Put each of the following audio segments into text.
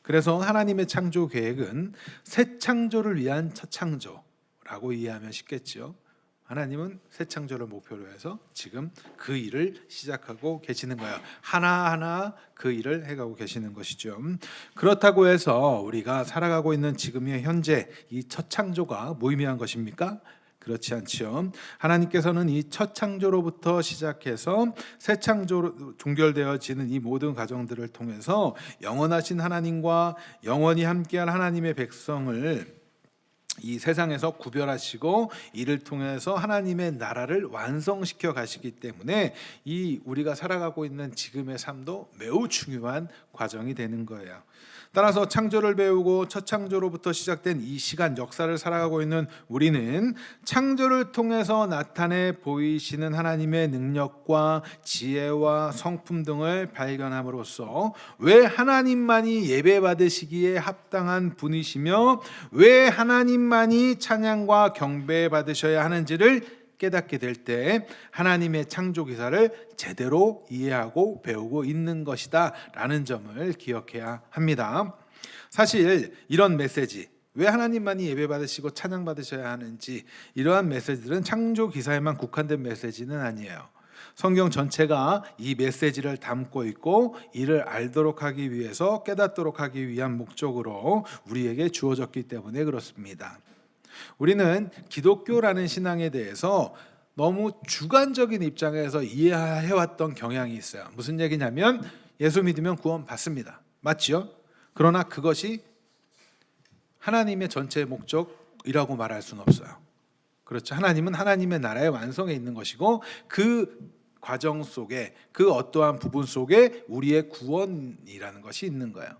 그래서 하나님의 창조 계획은 새 창조를 위한 첫 창조라고 이해하면 쉽겠죠. 하나님은 새 창조를 목표로 해서 지금 그 일을 시작하고 계시는 거예요. 하나하나 그 일을 해가고 계시는 것이죠. 그렇다고 해서 우리가 살아가고 있는 지금의 현재 이 첫 창조가 무의미한 것입니까? 그렇지 않죠. 하나님께서는 이 첫 창조로부터 시작해서 새 창조로 종결되어지는 이 모든 과정들을 통해서 영원하신 하나님과 영원히 함께할 하나님의 백성을 이 세상에서 구별하시고 이를 통해서 하나님의 나라를 완성시켜 가시기 때문에 이 우리가 살아가고 있는 지금의 삶도 매우 중요한 과정이 되는 거예요. 따라서 창조를 배우고 첫 창조로부터 시작된 이 시간 역사를 살아가고 있는 우리는 창조를 통해서 나타내 보이시는 하나님의 능력과 지혜와 성품 등을 발견함으로써 왜 하나님만이 예배받으시기에 합당한 분이시며 왜 하나님만이 찬양과 경배 받으셔야 하는지를 깨닫게 될 때 하나님의 창조 기사를 제대로 이해하고 배우고 있는 것이다 라는 점을 기억해야 합니다. 사실 이런 메시지, 왜 하나님만이 예배받으시고 찬양받으셔야 하는지, 이러한 메시지들은 창조 기사에만 국한된 메시지는 아니에요. 성경 전체가 이 메시지를 담고 있고 이를 알도록 하기 위해서, 깨닫도록 하기 위한 목적으로 우리에게 주어졌기 때문에 그렇습니다. 우리는 기독교라는 신앙에 대해서 너무 주관적인 입장에서 이해해왔던 경향이 있어요. 무슨 얘기냐면 예수 믿으면 구원 받습니다. 맞죠? 그러나 그것이 하나님의 전체 목적이라고 말할 수는 없어요. 그렇죠. 하나님은 하나님의 나라의 완성에 있는 것이고 그 과정 속에, 그 어떠한 부분 속에 우리의 구원이라는 것이 있는 거예요.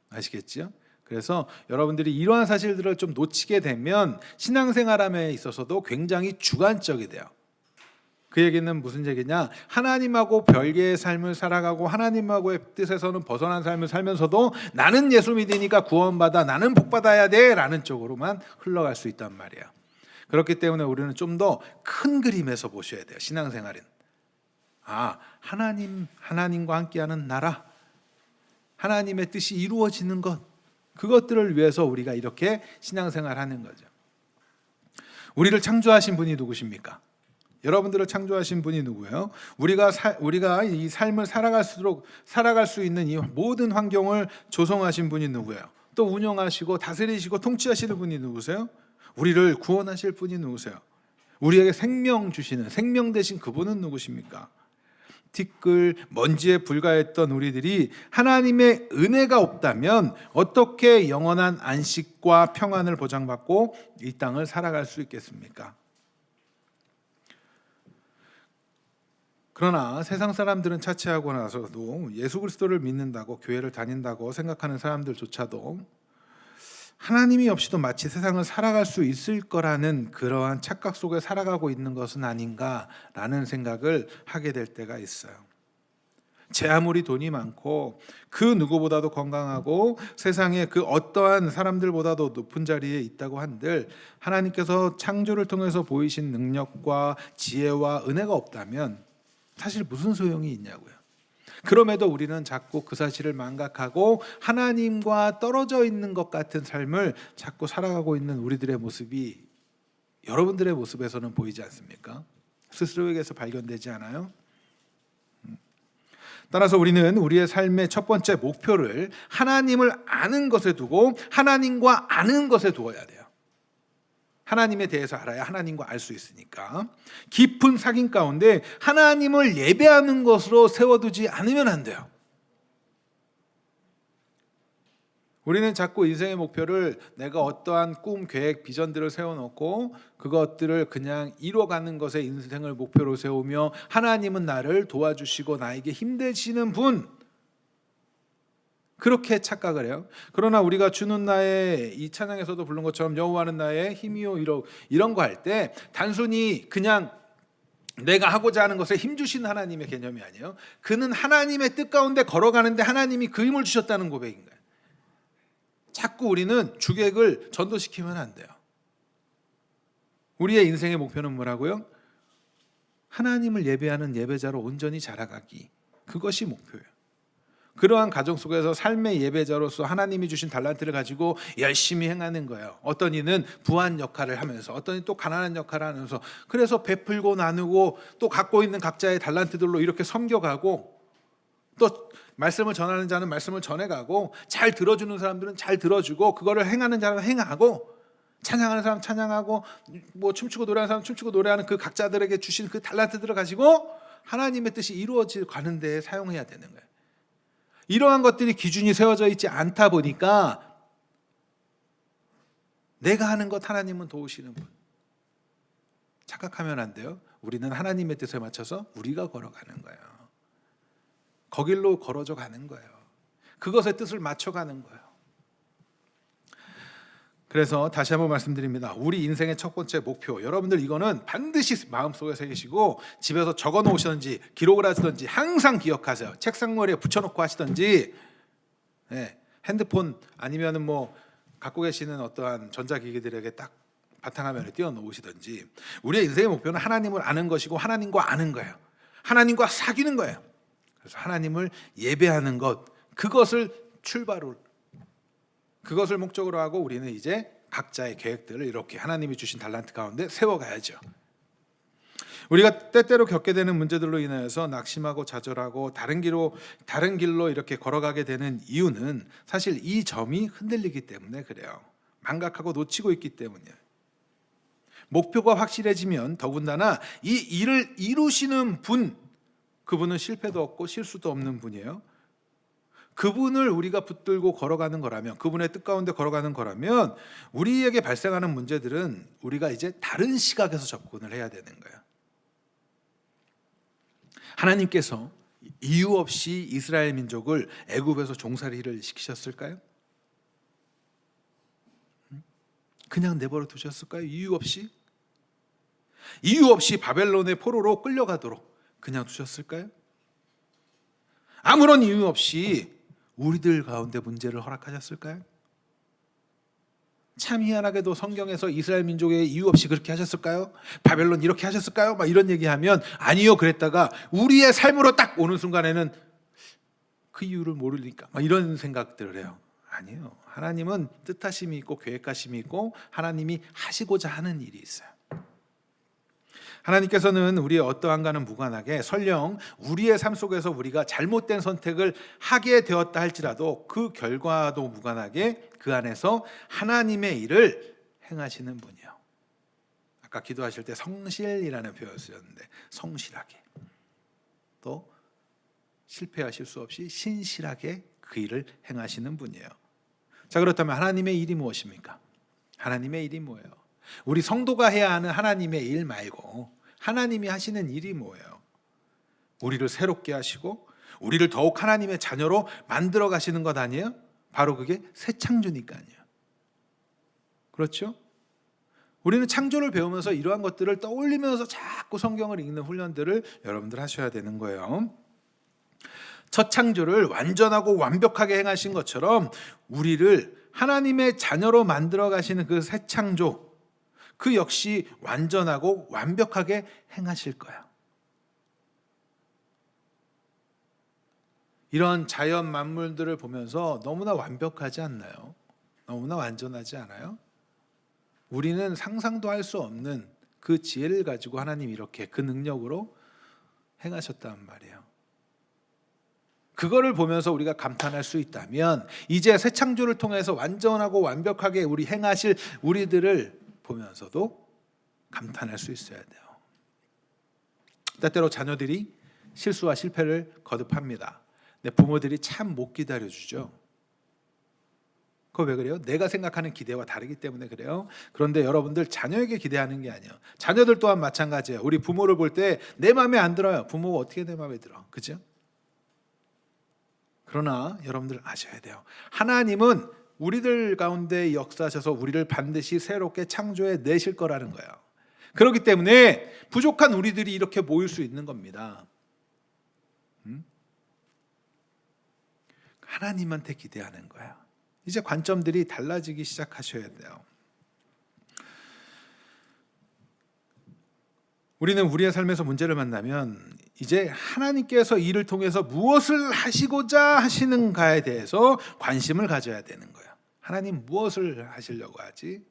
아시겠죠? 그래서 여러분들이 이러한 사실들을 좀 놓치게 되면 신앙생활함에 있어서도 굉장히 주관적이 돼요. 그 얘기는 무슨 얘기냐? 하나님하고 별개의 삶을 살아가고 하나님하고의 뜻에서는 벗어난 삶을 살면서도 나는 예수 믿으니까 구원받아, 나는 복받아야 돼 라는 쪽으로만 흘러갈 수 있단 말이에요. 그렇기 때문에 우리는 좀 더 큰 그림에서 보셔야 돼요. 신앙생활은 하나님과 함께하는 나라, 하나님의 뜻이 이루어지는 것, 그것들을 위해서 우리가 이렇게 신앙생활하는 거죠. 우리를 창조하신 분이 누구십니까? 여러분들을 창조하신 분이 누구예요? 우리가 이 삶을 살아갈 수 있는 이 모든 환경을 조성하신 분이 누구예요? 또 운영하시고 다스리시고 통치하시는 분이 누구세요? 우리를 구원하실 분이 누구세요? 우리에게 생명 주시는, 생명 되신 그분은 누구십니까? 티끌, 먼지에 불과했던 우리들이 하나님의 은혜가 없다면 어떻게 영원한 안식과 평안을 보장받고 이 땅을 살아갈 수 있겠습니까? 그러나 세상 사람들은 차치하고 나서도 예수 그리스도를 믿는다고, 교회를 다닌다고 생각하는 사람들조차도 하나님이 없이도 마치 세상을 살아갈 수 있을 거라는 그러한 착각 속에 살아가고 있는 것은 아닌가라는 생각을 하게 될 때가 있어요. 제 아무리 돈이 많고 그 누구보다도 건강하고 세상에 그 어떠한 사람들보다도 높은 자리에 있다고 한들 하나님께서 창조를 통해서 보이신 능력과 지혜와 은혜가 없다면 사실 무슨 소용이 있냐고요. 그럼에도 우리는 자꾸 그 사실을 망각하고 하나님과 떨어져 있는 것 같은 삶을 자꾸 살아가고 있는 우리들의 모습이 여러분들의 모습에서는 보이지 않습니까? 스스로에게서 발견되지 않아요? 따라서 우리는 우리의 삶의 첫 번째 목표를 하나님을 아는 것에 두고 하나님과 아는 것에 두어야 돼요. 하나님에 대해서 알아야 하나님과 알 수 있으니까. 깊은 사귐 가운데 하나님을 예배하는 것으로 세워두지 않으면 안 돼요. 우리는 자꾸 인생의 목표를 내가 어떠한 꿈, 계획, 비전들을 세워놓고 그것들을 그냥 이뤄가는 것에 인생을 목표로 세우며 하나님은 나를 도와주시고 나에게 힘내시는 분, 그렇게 착각을 해요. 그러나 우리가 주는 나의, 이 찬양에서도 부른 것처럼 여호와는 나의 힘이요 이런 거 할 때 단순히 그냥 내가 하고자 하는 것에 힘주신 하나님의 개념이 아니에요. 그는 하나님의 뜻 가운데 걸어가는데 하나님이 그 힘을 주셨다는 고백인 거예요. 자꾸 우리는 주객을 전도시키면 안 돼요. 우리의 인생의 목표는 뭐라고요? 하나님을 예배하는 예배자로 온전히 자라가기. 그것이 목표예요. 그러한 가정 속에서 삶의 예배자로서 하나님이 주신 달란트를 가지고 열심히 행하는 거예요. 어떤 이는 부한 역할을 하면서, 어떤 이는 또 가난한 역할을 하면서, 그래서 베풀고 나누고 또 갖고 있는 각자의 달란트들로 이렇게 섬겨가고, 또 말씀을 전하는 자는 말씀을 전해가고, 잘 들어주는 사람들은 잘 들어주고, 그거를 행하는 자는 행하고, 찬양하는 사람 찬양하고, 뭐 춤추고 노래하는 사람 춤추고 노래하는 그 각자들에게 주신 그 달란트들을 가지고 하나님의 뜻이 이루어질 가는 데에 사용해야 되는 거예요. 이러한 것들이 기준이 세워져 있지 않다 보니까 내가 하는 것 하나님은 도우시는 분. 착각하면 안 돼요. 우리는 하나님의 뜻에 맞춰서 우리가 걸어가는 거예요. 거길로 걸어져 가는 거예요. 그것의 뜻을 맞춰가는 거예요. 그래서 다시 한번 말씀드립니다. 우리 인생의 첫 번째 목표, 여러분들 이거는 반드시 마음속에 새기시고 집에서 적어 놓으시든지 기록을 하시든지 항상 기억하세요. 책상머리에 붙여놓고 하시든지, 핸드폰 아니면 뭐 갖고 계시는 어떠한 전자기기들에게 딱 바탕화면에 띄워 놓으시든지, 우리의 인생의 목표는 하나님을 아는 것이고 하나님과 아는 거예요. 하나님과 사귀는 거예요. 그래서 하나님을 예배하는 것, 그것을 출발로, 그것을 목적으로 하고 우리는 이제 각자의 계획들을 이렇게 하나님이 주신 달란트 가운데 세워가야죠. 우리가 때때로 겪게 되는 문제들로 인하여서 낙심하고 좌절하고 다른 길로 이렇게 걸어가게 되는 이유는 사실 이 점이 흔들리기 때문에 그래요. 망각하고 놓치고 있기 때문이에요. 목표가 확실해지면 더군다나 이 일을 이루시는 분, 그분은 실패도 없고 실수도 없는 분이에요. 그분을 우리가 붙들고 걸어가는 거라면, 그분의 뜻 가운데 걸어가는 거라면 우리에게 발생하는 문제들은 우리가 이제 다른 시각에서 접근을 해야 되는 거예요. 하나님께서 이유 없이 이스라엘 민족을 애굽에서 종살이를 시키셨을까요? 그냥 내버려 두셨을까요? 이유 없이? 이유 없이 바벨론의 포로로 끌려가도록 그냥 두셨을까요? 아무런 이유 없이 우리들 가운데 문제를 허락하셨을까요? 참 희한하게도 성경에서 이스라엘 민족의 이유 없이 그렇게 하셨을까요? 바벨론 이렇게 하셨을까요? 막 이런 얘기하면 아니요 그랬다가 우리의 삶으로 딱 오는 순간에는 그 이유를 모르니까 막 이런 생각들을 해요. 아니에요. 하나님은 뜻하심이 있고 계획하심이 있고 하나님이 하시고자 하는 일이 있어요. 하나님께서는 우리의 어떠한가는 무관하게 설령 우리의 삶 속에서 우리가 잘못된 선택을 하게 되었다 할지라도 그 결과도 무관하게 그 안에서 하나님의 일을 행하시는 분이요. 아까 기도하실 때 성실이라는 표현을 쓰셨는데 성실하게, 또 실패하실 수 없이 신실하게 그 일을 행하시는 분이에요. 자, 그렇다면 하나님의 일이 무엇입니까? 하나님의 일이 뭐예요? 우리 성도가 해야 하는 하나님의 일 말고 하나님이 하시는 일이 뭐예요? 우리를 새롭게 하시고 우리를 더욱 하나님의 자녀로 만들어 가시는 것 아니에요? 바로 그게 새 창조니까요. 그렇죠? 우리는 창조를 배우면서 이러한 것들을 떠올리면서 자꾸 성경을 읽는 훈련들을 여러분들 하셔야 되는 거예요. 첫 창조를 완전하고 완벽하게 행하신 것처럼 우리를 하나님의 자녀로 만들어 가시는 그 새 창조, 그 역시 완전하고 완벽하게 행하실 거야. 이런 자연 만물들을 보면서 너무나 완벽하지 않나요? 너무나 완전하지 않아요? 우리는 상상도 할 수 없는 그 지혜를 가지고 하나님 이렇게 그 능력으로 행하셨단 말이에요. 그거를 보면서 우리가 감탄할 수 있다면 이제 새 창조를 통해서 완전하고 완벽하게 우리 행하실 우리들을 보면서도 감탄할 수 있어야 돼요. 때때로 자녀들이 실수와 실패를 거듭합니다. 근데 부모들이 참 못 기다려주죠. 그거 왜 그래요? 내가 생각하는 기대와 다르기 때문에 그래요. 그런데 여러분들 자녀에게 기대하는 게 아니에요. 자녀들 또한 마찬가지예요. 우리 부모를 볼 때 내 마음에 안 들어요. 부모가 어떻게 내 마음에 들어? 그죠? 그러나 여러분들 아셔야 돼요. 하나님은 우리들 가운데 역사하셔서 우리를 반드시 새롭게 창조해 내실 거라는 거예요. 그렇기 때문에 부족한 우리들이 이렇게 모일 수 있는 겁니다. 하나님한테 기대하는 거예요. 이제 관점들이 달라지기 시작하셔야 돼요. 우리는 우리의 삶에서 문제를 만나면 이제 하나님께서 이를 통해서 무엇을 하시고자 하시는가에 대해서 관심을 가져야 되는 거예요. 하나님 무엇을 하시려고 하지?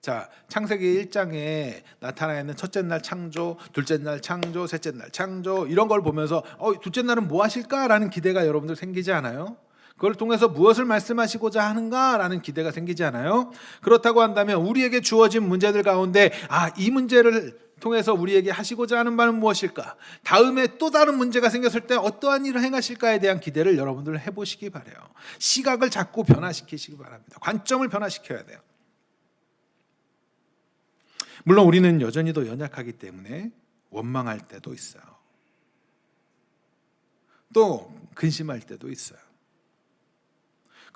자, 창세기 1장에 나타나 있는 첫째 날 창조, 둘째 날 창조, 셋째 날 창조 이런 걸 보면서 둘째 날은 뭐 하실까라는 기대가 여러분들 생기지 않아요? 그걸 통해서 무엇을 말씀하시고자 하는가라는 기대가 생기지 않아요? 그렇다고 한다면 우리에게 주어진 문제들 가운데 이 문제를 통해서 우리에게 하시고자 하는 바는 무엇일까? 다음에 또 다른 문제가 생겼을 때 어떠한 일을 행하실까에 대한 기대를 여러분들 해보시기 바라요. 시각을 자꾸 변화시키시기 바랍니다. 관점을 변화시켜야 돼요. 물론 우리는 여전히도 연약하기 때문에 원망할 때도 있어요. 또 근심할 때도 있어요.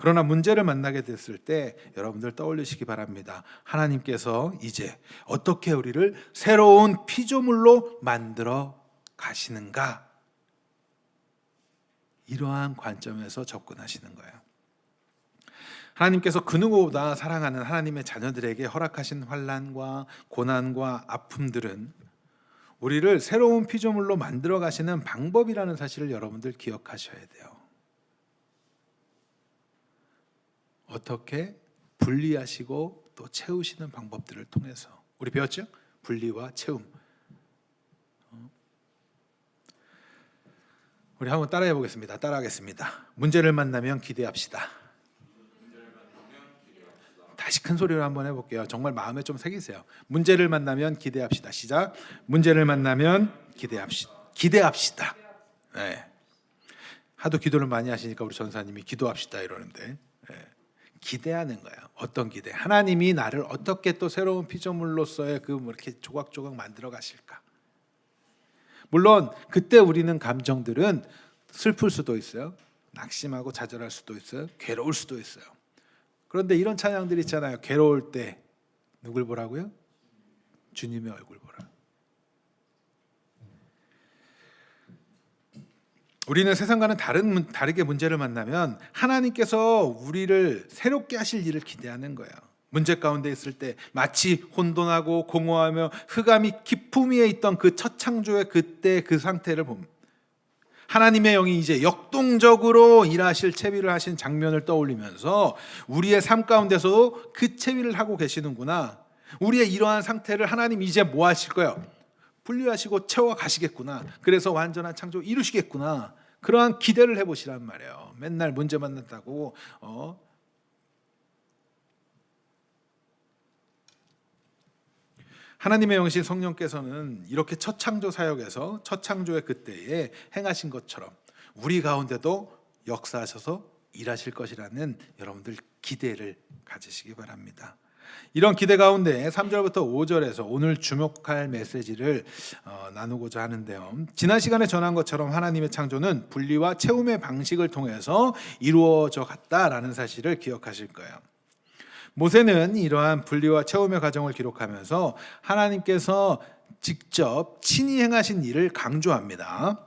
그러나 문제를 만나게 됐을 때 여러분들 떠올리시기 바랍니다. 하나님께서 이제 어떻게 우리를 새로운 피조물로 만들어 가시는가? 이러한 관점에서 접근하시는 거예요. 하나님께서 그 누구보다 사랑하는 하나님의 자녀들에게 허락하신 환난과 고난과 아픔들은 우리를 새로운 피조물로 만들어 가시는 방법이라는 사실을 여러분들 기억하셔야 돼요. 어떻게 분리하시고 또 채우시는 방법들을 통해서 우리 배웠죠? 분리와 채움. 우리 한번 따라해 보겠습니다. 따라하겠습니다. 문제를 만나면 기대합시다. 다시 큰 소리로 한번 해볼게요. 정말 마음에 좀 새기세요. 문제를 만나면 기대합시다. 시작. 문제를 만나면 기대합시다. 네. 하도 기도를 많이 하시니까 우리 전사님이 기도합시다 이러는데 기대하는 거예요. 어떤 기대? 하나님이 나를 어떻게 또 새로운 피조물로서의 이렇게 조각조각 만들어 가실까? 물론 그때 우리는 감정들은 슬플 수도 있어요. 낙심하고 좌절할 수도 있어요. 괴로울 수도 있어요. 그런데 이런 찬양들 있잖아요. 괴로울 때 누굴 보라고요? 주님의 얼굴 보라. 우리는 세상과는 다르게 문제를 만나면 하나님께서 우리를 새롭게 하실 일을 기대하는 거예요. 문제 가운데 있을 때 마치 혼돈하고 공허하며 흑암이 깊음 위에 있던 그 첫 창조의 그때 그 상태를 보면 하나님의 영이 이제 역동적으로 일하실 채비를 하신 장면을 떠올리면서 우리의 삶 가운데서도 그 채비를 하고 계시는구나. 우리의 이러한 상태를 하나님 이제 뭐 하실 거예요? 분리하시고 채워 가시겠구나. 그래서 완전한 창조 이루시겠구나. 그러한 기대를 해보시란 말이에요. 맨날 문제 만났다고 하나님의 영신 성령께서는 이렇게 첫 창조 사역에서 첫 창조의 그때에 행하신 것처럼 우리 가운데도 역사하셔서 일하실 것이라는 여러분들 기대를 가지시기 바랍니다. 이런 기대 가운데 3절부터 5절에서 오늘 주목할 메시지를 나누고자 하는데요. 지난 시간에 전한 것처럼 하나님의 창조는 분리와 채움의 방식을 통해서 이루어져 갔다라는 사실을 기억하실 거예요. 모세는 이러한 분리와 채움의 과정을 기록하면서 하나님께서 직접 친히 행하신 일을 강조합니다.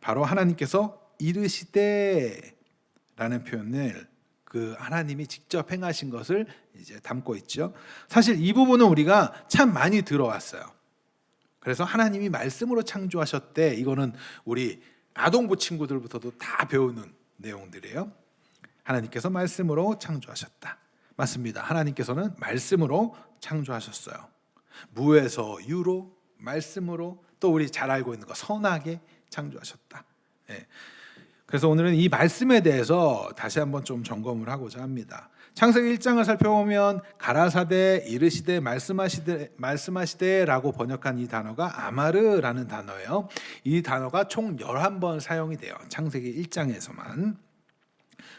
바로 하나님께서 이르시되라는 표현을 그 하나님이 직접 행하신 것을 이제 담고 있죠. 사실 이 부분은 우리가 참 많이 들어왔어요. 그래서 하나님이 말씀으로 창조하셨대. 이거는 우리 아동부 친구들부터도 다 배우는 내용들이에요. 하나님께서 말씀으로 창조하셨다. 맞습니다. 하나님께서는 말씀으로 창조하셨어요. 무에서 유로 말씀으로 또 우리 잘 알고 있는 거 선하게 창조하셨다. 그래서 오늘은 이 말씀에 대해서 다시 한번 좀 점검을 하고자 합니다. 창세기 1장을 살펴보면 가라사대, 이르시되, 말씀하시되라고 번역한 이 단어가 아마르라는 단어예요. 이 단어가 총 11번 사용이 돼요. 창세기 1장에서만.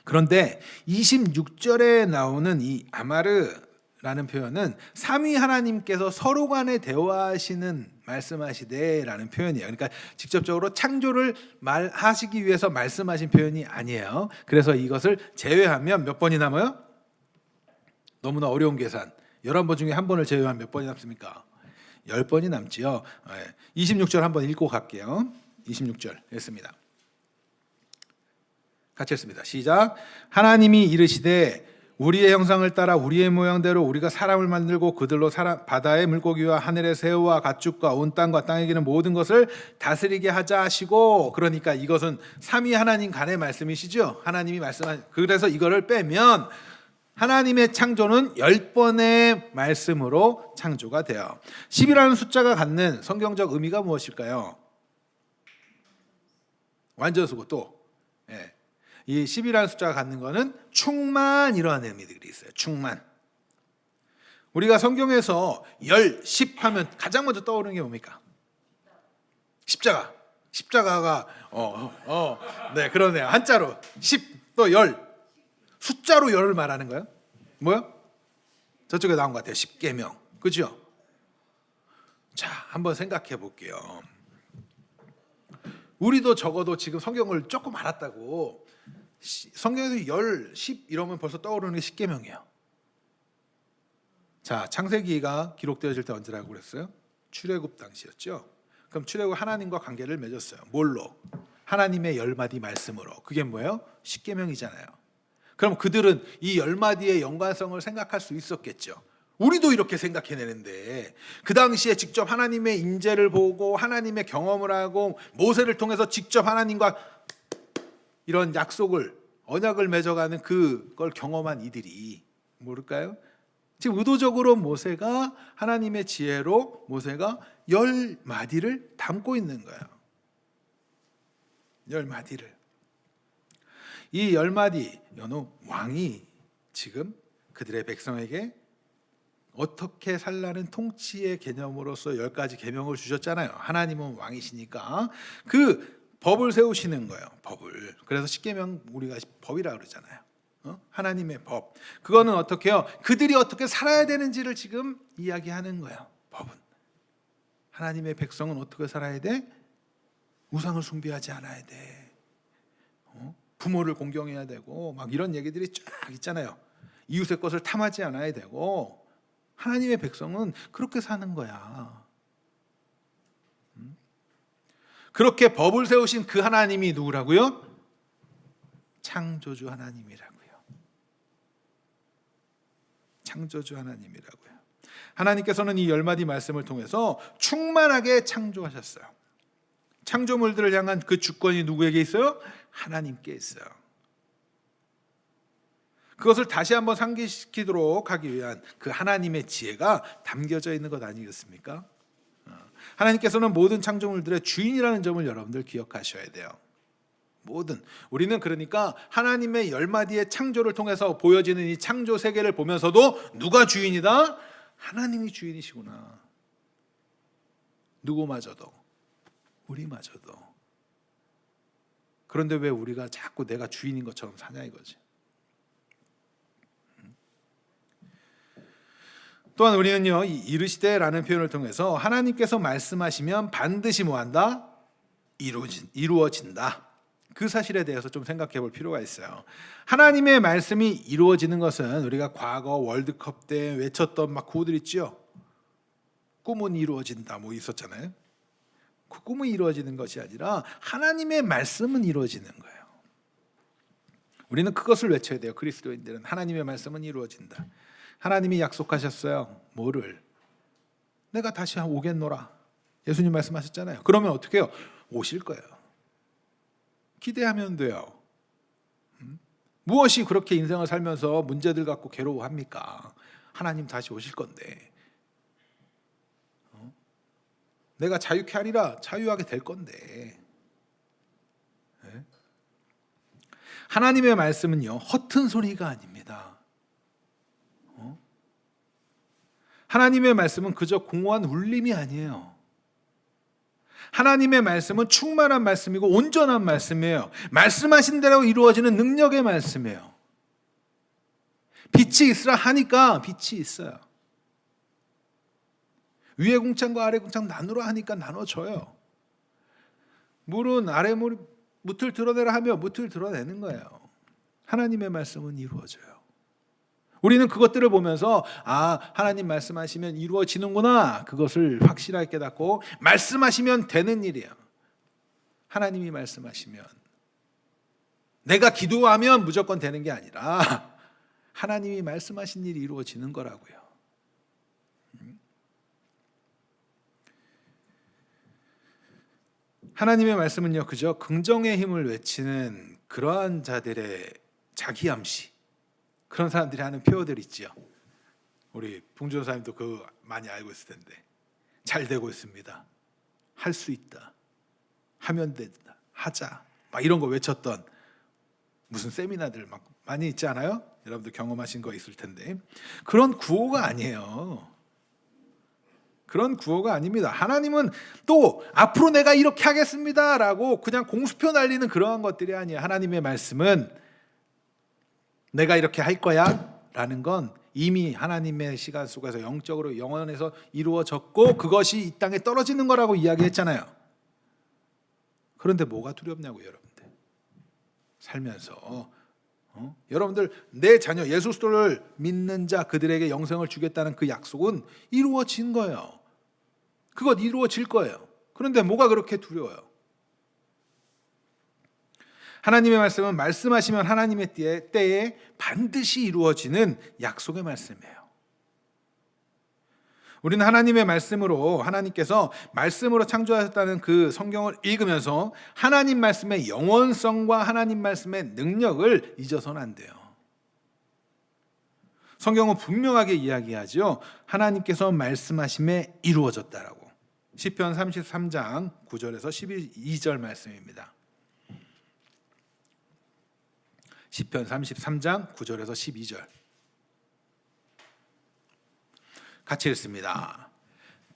그런데 26절에 나오는 이 아마르라는 표현은 삼위 하나님께서 서로 간에 대화하시는 말씀하시되라는 표현이에요. 그러니까 직접적으로 창조를 말하시기 위해서 말씀하신 표현이 아니에요. 그래서 이것을 제외하면 몇 번이 남아요? 너무나 어려운 계산. 11번 중에 한 번을 제외하면 몇 번이 남습니까? 10번이 남지요. 26절 한번 읽고 갈게요. 26절 읽습니다. 같이 읽습니다. 시작. 하나님이 이르시되 우리의 형상을 따라 우리의 모양대로 우리가 사람을 만들고 그들로 바다의 물고기와 하늘의 새우와 가축과 온 땅과 땅에 기는 모든 것을 다스리게 하자 하시고, 그러니까 이것은 삼위 하나님 간의 말씀이시죠. 하나님이 말씀한, 그래서 이거를 빼면 하나님의 창조는 10번의 말씀으로 창조가 돼요. 10이라는 숫자가 갖는 성경적 의미가 무엇일까요? 완전수고 또 이 10이라는 숫자가 갖는 거는 충만, 이러한 의미들이 있어요. 충만. 우리가 성경에서 10, 10 하면 가장 먼저 떠오르는 게 뭡니까? 십자가. 십자가가 네, 그러네요. 한자로 10, 또 10. 숫자로 10을 말하는 거예요. 뭐요? 저쪽에 나온 것 같아요. 십계명. 그죠? 자, 한번 생각해 볼게요. 우리도 적어도 지금 성경을 조금 알았다고 성경에서 10, 10 이러면 벌써 떠오르는 게 십계명이에요. 자, 창세기가 기록되어질 때 언제라고 그랬어요? 출애굽 당시였죠. 그럼 출애굽 하나님과 관계를 맺었어요. 뭘로? 하나님의 10마디 말씀으로. 그게 뭐예요? 십계명이잖아요. 그럼 그들은 이 10마디의 연관성을 생각할 수 있었겠죠. 우리도 이렇게 생각해내는데 그 당시에 직접 하나님의 임재를 보고 하나님의 경험을 하고 모세를 통해서 직접 하나님과 이런 약속을, 언약을 맺어가는 그걸 경험한 이들이 모를까요? 지금 의도적으로 모세가 하나님의 지혜로 모세가 10마디를 담고 있는 거예요. 10마디를. 이 10마디 연호 왕이 지금 그들의 백성에게 어떻게 살라는 통치의 개념으로서 10가지 계명을 주셨잖아요. 하나님은 왕이시니까 그 법을 세우시는 거예요. 법을. 그래서 십계명 우리가 법이라고 그러잖아요. 하나님의 법. 그거는 어떻게 해요? 그들이 어떻게 살아야 되는지를 지금 이야기하는 거예요. 법은. 하나님의 백성은 어떻게 살아야 돼? 우상을 숭배하지 않아야 돼. 부모를 공경해야 되고 막 이런 얘기들이 쫙 있잖아요. 이웃의 것을 탐하지 않아야 되고, 하나님의 백성은 그렇게 사는 거야. 그렇게 법을 세우신 그 하나님이 누구라고요? 창조주 하나님이라고요. 창조주 하나님이라고요. 하나님께서는 이 10마디 말씀을 통해서 충만하게 창조하셨어요. 창조물들을 향한 그 주권이 누구에게 있어요? 하나님께 있어요. 그것을 다시 한번 상기시키도록 하기 위한 그 하나님의 지혜가 담겨져 있는 것 아니겠습니까? 하나님께서는 모든 창조물들의 주인이라는 점을 여러분들 기억하셔야 돼요. 모든. 우리는 그러니까 하나님의 10마디의 창조를 통해서 보여지는 이 창조 세계를 보면서도 누가 주인이다? 하나님이 주인이시구나. 누구마저도, 우리마저도. 그런데 왜 우리가 자꾸 내가 주인인 것처럼 사냐 이거지. 또한 우리는요, 이 이르시되라는 표현을 통해서 하나님께서 말씀하시면 반드시 뭐한다? 이루어진다. 그 사실에 대해서 좀 생각해 볼 필요가 있어요. 하나님의 말씀이 이루어지는 것은 우리가 과거 월드컵 때 외쳤던 막 구호들 있죠. 꿈은 이루어진다 뭐 있었잖아요. 그 꿈은 이루어지는 것이 아니라 하나님의 말씀은 이루어지는 거예요. 우리는 그것을 외쳐야 돼요. 그리스도인들은 하나님의 말씀은 이루어진다. 하나님이 약속하셨어요. 뭐를? 내가 다시 오겠노라. 예수님 말씀하셨잖아요. 그러면 어떻게 해요? 오실 거예요. 기대하면 돼요. 무엇이 그렇게 인생을 살면서 문제들 갖고 괴로워합니까? 하나님 다시 오실 건데. 내가 자유케 하리라. 자유하게 될 건데. 하나님의 말씀은요, 허튼 소리가 아닙니다. 하나님의 말씀은 그저 공허한 울림이 아니에요. 하나님의 말씀은 충만한 말씀이고 온전한 말씀이에요. 말씀하신 대로 이루어지는 능력의 말씀이에요. 빛이 있으라 하니까 빛이 있어요. 위에 궁창과 아래 궁창 나누라 하니까 나눠져요. 물은 아래 무틀 드러내라 하며 무틀 드러내는 거예요. 하나님의 말씀은 이루어져요. 우리는 그것들을 보면서 하나님 말씀하시면 이루어지는구나, 그것을 확실하게 깨닫고 말씀하시면 되는 일이에요. 하나님이 말씀하시면, 내가 기도하면 무조건 되는 게 아니라 하나님이 말씀하신 일이 이루어지는 거라고요. 하나님의 말씀은요, 그저 긍정의 힘을 외치는 그러한 자들의 자기암시, 그런 사람들이 하는 표어들 있죠. 우리 봉준사님도 그거 많이 알고 있을 텐데, 잘 되고 있습니다, 할 수 있다, 하면 된다, 하자, 막 이런 거 외쳤던 무슨 세미나들 막 많이 있지 않아요? 여러분들 경험하신 거 있을 텐데, 그런 구호가 아니에요. 그런 구호가 아닙니다. 하나님은 또 앞으로 내가 이렇게 하겠습니다라고 그냥 공수표 날리는 그러한 것들이 아니에요. 하나님의 말씀은 내가 이렇게 할 거야 라는 건 이미 하나님의 시간 속에서 영적으로 영원에서 이루어졌고 그것이 이 땅에 떨어지는 거라고 이야기했잖아요. 그런데 뭐가 두렵냐고요, 여러분들. 살면서 여러분들, 내 자녀 예수 그리스도를 믿는 자 그들에게 영생을 주겠다는 그 약속은 이루어진 거예요. 그것 이루어질 거예요. 그런데 뭐가 그렇게 두려워요? 하나님의 말씀은 말씀하시면 하나님의 때에 반드시 이루어지는 약속의 말씀이에요. 우리는 하나님의 말씀으로, 하나님께서 말씀으로 창조하셨다는 그 성경을 읽으면서 하나님 말씀의 영원성과 하나님 말씀의 능력을 잊어서는 안 돼요. 성경은 분명하게 이야기하죠. 하나님께서 말씀하심에 이루어졌다라고. 시편 33장 9절에서 12절 말씀입니다. 시편 33장 9절에서 12절 같이 읽습니다.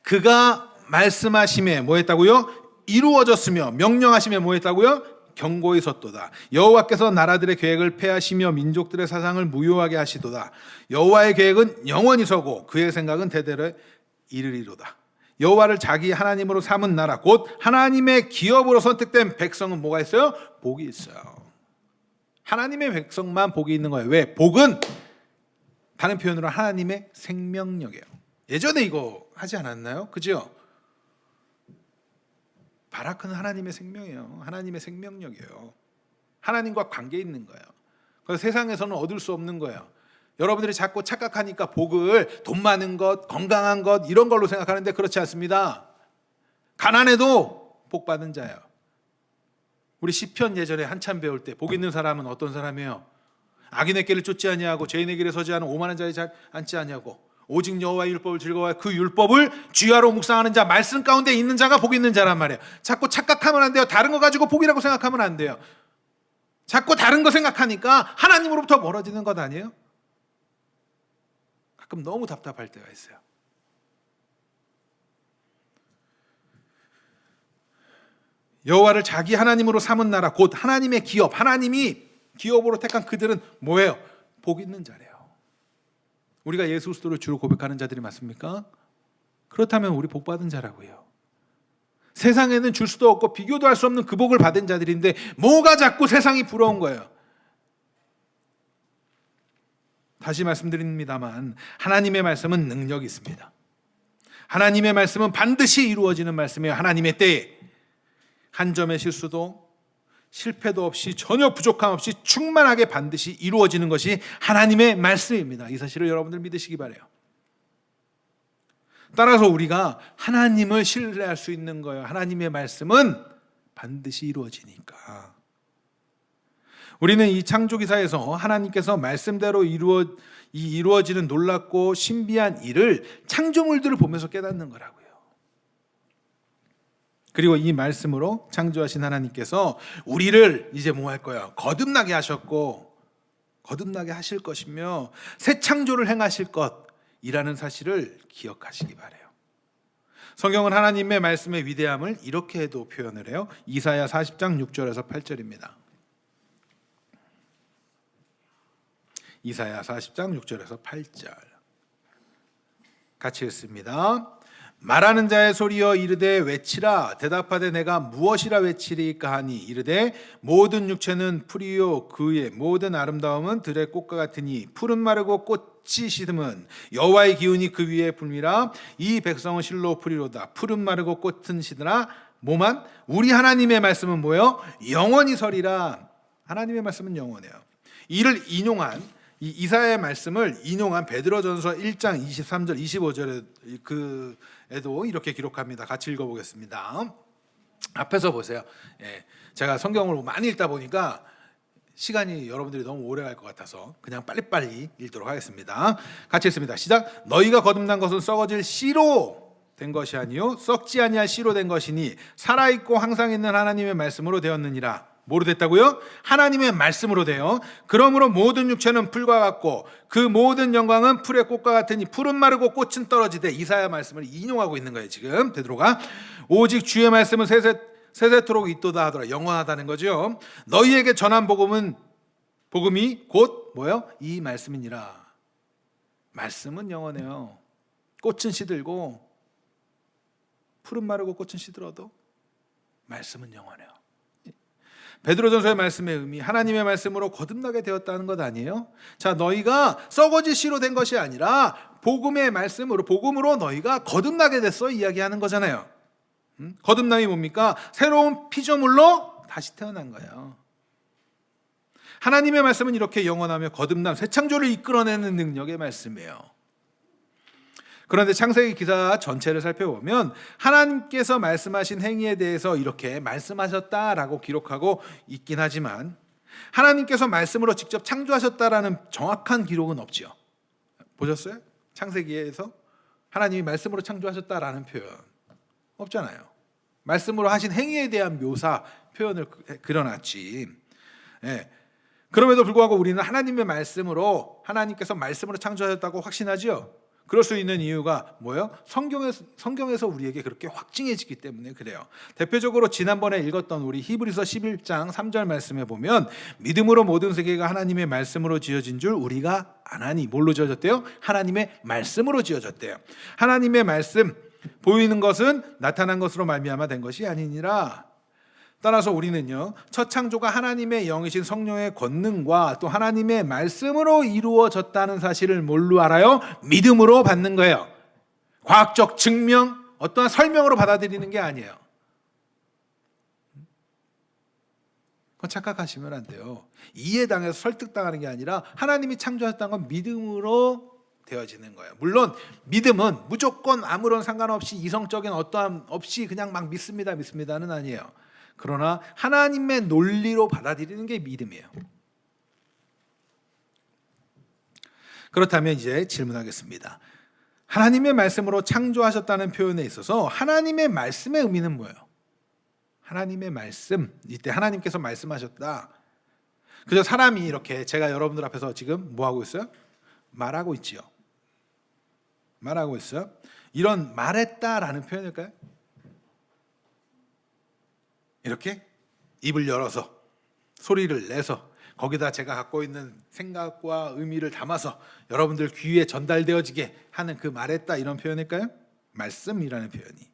그가 말씀하심에 뭐 했다고요? 이루어졌으며 명령하심에 뭐 했다고요? 견고히 섰도다. 여호와께서 나라들의 계획을 폐하시며 민족들의 사상을 무효하게 하시도다. 여호와의 계획은 영원히 서고 그의 생각은 대대로 이르리로다. 여호와를 자기 하나님으로 삼은 나라 곧 하나님의 기업으로 선택된 백성은 뭐가 있어요? 복이 있어요. 하나님의 백성만 복이 있는 거예요. 왜? 복은 다른 표현으로 하나님의 생명력이에요. 예전에 이거 하지 않았나요? 그죠? 바라크는 하나님의 생명이에요. 하나님의 생명력이에요. 하나님과 관계 있는 거예요. 그래서 세상에서는 얻을 수 없는 거예요. 여러분들이 자꾸 착각하니까 복을 돈 많은 것, 건강한 것 이런 걸로 생각하는데 그렇지 않습니다. 가난해도 복 받은 자예요. 우리 시편 예전에 한참 배울 때 복 있는 사람은 어떤 사람이에요? 악인의 길을 쫓지 아니하고 죄인의 길에 서지 않은 오만한 자에 앉지 아니하고 오직 여호와의 율법을 즐거워하여 그 율법을 주야로 묵상하는 자, 말씀 가운데 있는 자가 복 있는 자란 말이에요. 자꾸 착각하면 안 돼요. 다른 거 가지고 복이라고 생각하면 안 돼요. 자꾸 다른 거 생각하니까 하나님으로부터 멀어지는 것 아니에요? 가끔 너무 답답할 때가 있어요. 여호와를 자기 하나님으로 삼은 나라 곧 하나님의 기업, 하나님이 기업으로 택한 그들은 뭐예요? 복 있는 자래요. 우리가 예수 그리스도를 주로 고백하는 자들이 맞습니까? 그렇다면 우리 복 받은 자라고요. 세상에는 줄 수도 없고 비교도 할 수 없는 그 복을 받은 자들인데 뭐가 자꾸 세상이 부러운 거예요. 다시 말씀드립니다만 하나님의 말씀은 능력이 있습니다. 하나님의 말씀은 반드시 이루어지는 말씀이에요. 하나님의 때에 한 점의 실수도 실패도 없이 전혀 부족함 없이 충만하게 반드시 이루어지는 것이 하나님의 말씀입니다. 이 사실을 여러분들 믿으시기 바라요. 따라서 우리가 하나님을 신뢰할 수 있는 거예요. 하나님의 말씀은 반드시 이루어지니까. 우리는 이 창조기사에서 하나님께서 말씀대로 이루어지는 놀랍고 신비한 일을 창조물들을 보면서 깨닫는 거라고요. 그리고 이 말씀으로 창조하신 하나님께서 우리를 이제 뭐 할 거예요? 거듭나게 하셨고 거듭나게 하실 것이며 새 창조를 행하실 것이라는 사실을 기억하시기 바라요. 성경은 하나님의 말씀의 위대함을 이렇게도 표현을 해요. 이사야 40장 6절에서 8절입니다. 이사야 40장 6절에서 8절 같이 읽습니다. 말하는 자의 소리여 이르되 외치라. 대답하되 내가 무엇이라 외치리까 하니 이르되 모든 육체는 풀이요 그의 모든 아름다움은 들의 꽃과 같으니 푸른 마르고 꽃이 시듬은 여호와의 기운이 그 위에 불미라. 이 백성은 실로 풀이로다. 푸른 마르고 꽃은 시드라. 뭐만? 우리 하나님의 말씀은 뭐예요? 영원히 서리라. 하나님의 말씀은 영원해요. 이를 인용한 이 이사야의 말씀을 인용한 베드로전서 1장 23절 25절에도 이렇게 기록합니다. 같이 읽어보겠습니다. 앞에서 보세요. 예, 제가 성경을 많이 읽다 보니까 시간이 여러분들이 너무 오래 갈 것 같아서 그냥 빨리빨리 읽도록 하겠습니다. 같이 읽습니다. 시작. 너희가 거듭난 것은 썩어질 씨로 된 것이 아니요 썩지 아니할 씨로 된 것이니 살아있고 항상 있는 하나님의 말씀으로 되었느니라. 뭐로 됐다고요? 하나님의 말씀으로 되어 그러므로 모든 육체는 풀과 같고 그 모든 영광은 풀의 꽃과 같으니 풀은 마르고 꽃은 떨어지되 이사야 말씀을 인용하고 있는 거예요. 지금 베드로가 오직 주의 말씀은 세세토록 있도다 하더라. 영원하다는 거죠. 너희에게 전한 복음이 곧 뭐요? 이 말씀이니라. 말씀은 영원해요. 꽃은 시들고 풀은 마르고 꽃은 시들어도 말씀은 영원해요. 베드로전서의 말씀의 의미, 하나님의 말씀으로 거듭나게 되었다는 것 아니에요? 자, 너희가 썩어질 씨로 된 것이 아니라 복음의 말씀으로, 복음으로 너희가 거듭나게 됐어 이야기하는 거잖아요. 거듭남이 뭡니까? 새로운 피조물로 다시 태어난 거예요. 하나님의 말씀은 이렇게 영원하며 거듭남, 새 창조를 이끌어내는 능력의 말씀이에요. 그런데 창세기 기사 전체를 살펴보면 하나님께서 말씀하신 행위에 대해서 이렇게 말씀하셨다라고 기록하고 있긴 하지만 하나님께서 말씀으로 직접 창조하셨다라는 정확한 기록은 없지요. 보셨어요? 창세기에서 하나님이 말씀으로 창조하셨다라는 표현 없잖아요. 말씀으로 하신 행위에 대한 묘사 표현을 그려놨지. 예. 그럼에도 불구하고 우리는 하나님의 말씀으로 하나님께서 말씀으로 창조하셨다고 확신하지요. 그럴 수 있는 이유가 뭐예요? 성경에서 우리에게 그렇게 확증해지기 때문에 그래요. 대표적으로 지난번에 읽었던 우리 히브리서 11장 3절 말씀에 보면 믿음으로 모든 세계가 하나님의 말씀으로 지어진 줄 우리가 아나니. 뭘로 지어졌대요? 하나님의 말씀으로 지어졌대요. 하나님의 말씀, 보이는 것은 나타난 것으로 말미암아 된 것이 아니니라. 따라서 우리는요, 첫 창조가 하나님의 영이신 성령의 권능과 또 하나님의 말씀으로 이루어졌다는 사실을 뭘로 알아요? 믿음으로 받는 거예요. 과학적 증명, 어떠한 설명으로 받아들이는 게 아니에요. 그건 착각하시면 안 돼요. 이해당해서 설득당하는 게 아니라 하나님이 창조하셨다는 건 믿음으로 되어지는 거예요. 물론 믿음은 무조건 아무런 상관없이 이성적인 어떠함 없이 그냥 막 믿습니다는 아니에요. 그러나 하나님의 논리로 받아들이는 게 믿음이에요. 그렇다면 이제 질문하겠습니다. 하나님의 말씀으로 창조하셨다는 표현에 있어서 하나님의 말씀의 의미는 뭐예요? 하나님의 말씀, 이때 하나님께서 말씀하셨다. 그저 사람이 이렇게 제가 여러분들 앞에서 지금 뭐 하고 있어요? 말하고 있지요. 말하고 있어요. 이런 말했다라는 표현일까요? 이렇게 입을 열어서 소리를 내서 거기다 제가 갖고 있는 생각과 의미를 담아서 여러분들 귀에 전달되어지게 하는 그 말했다 이런 표현일까요? 말씀이라는 표현이.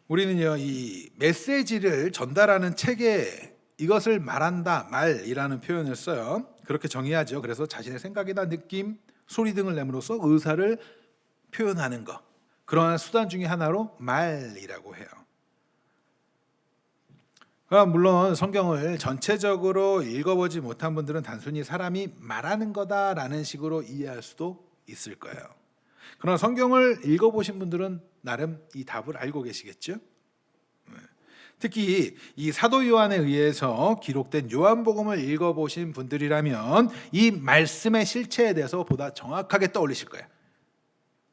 우리는요, 이 메시지를 전달하는 체계, 이것을 말한다, 말이라는 표현을 써요. 그렇게 정의하죠. 그래서 자신의 생각이나 느낌, 소리 등을 내므로써 의사를 표현하는 것, 그러한 수단 중에 하나로 말이라고 해요. 물론 성경을 전체적으로 읽어보지 못한 분들은 단순히 사람이 말하는 거다라는 식으로 이해할 수도 있을 거예요. 그러나 성경을 읽어보신 분들은 나름 이 답을 알고 계시겠죠? 특히 이 사도 요한에 의해서 기록된 요한복음을 읽어보신 분들이라면 이 말씀의 실체에 대해서 보다 정확하게 떠올리실 거예요.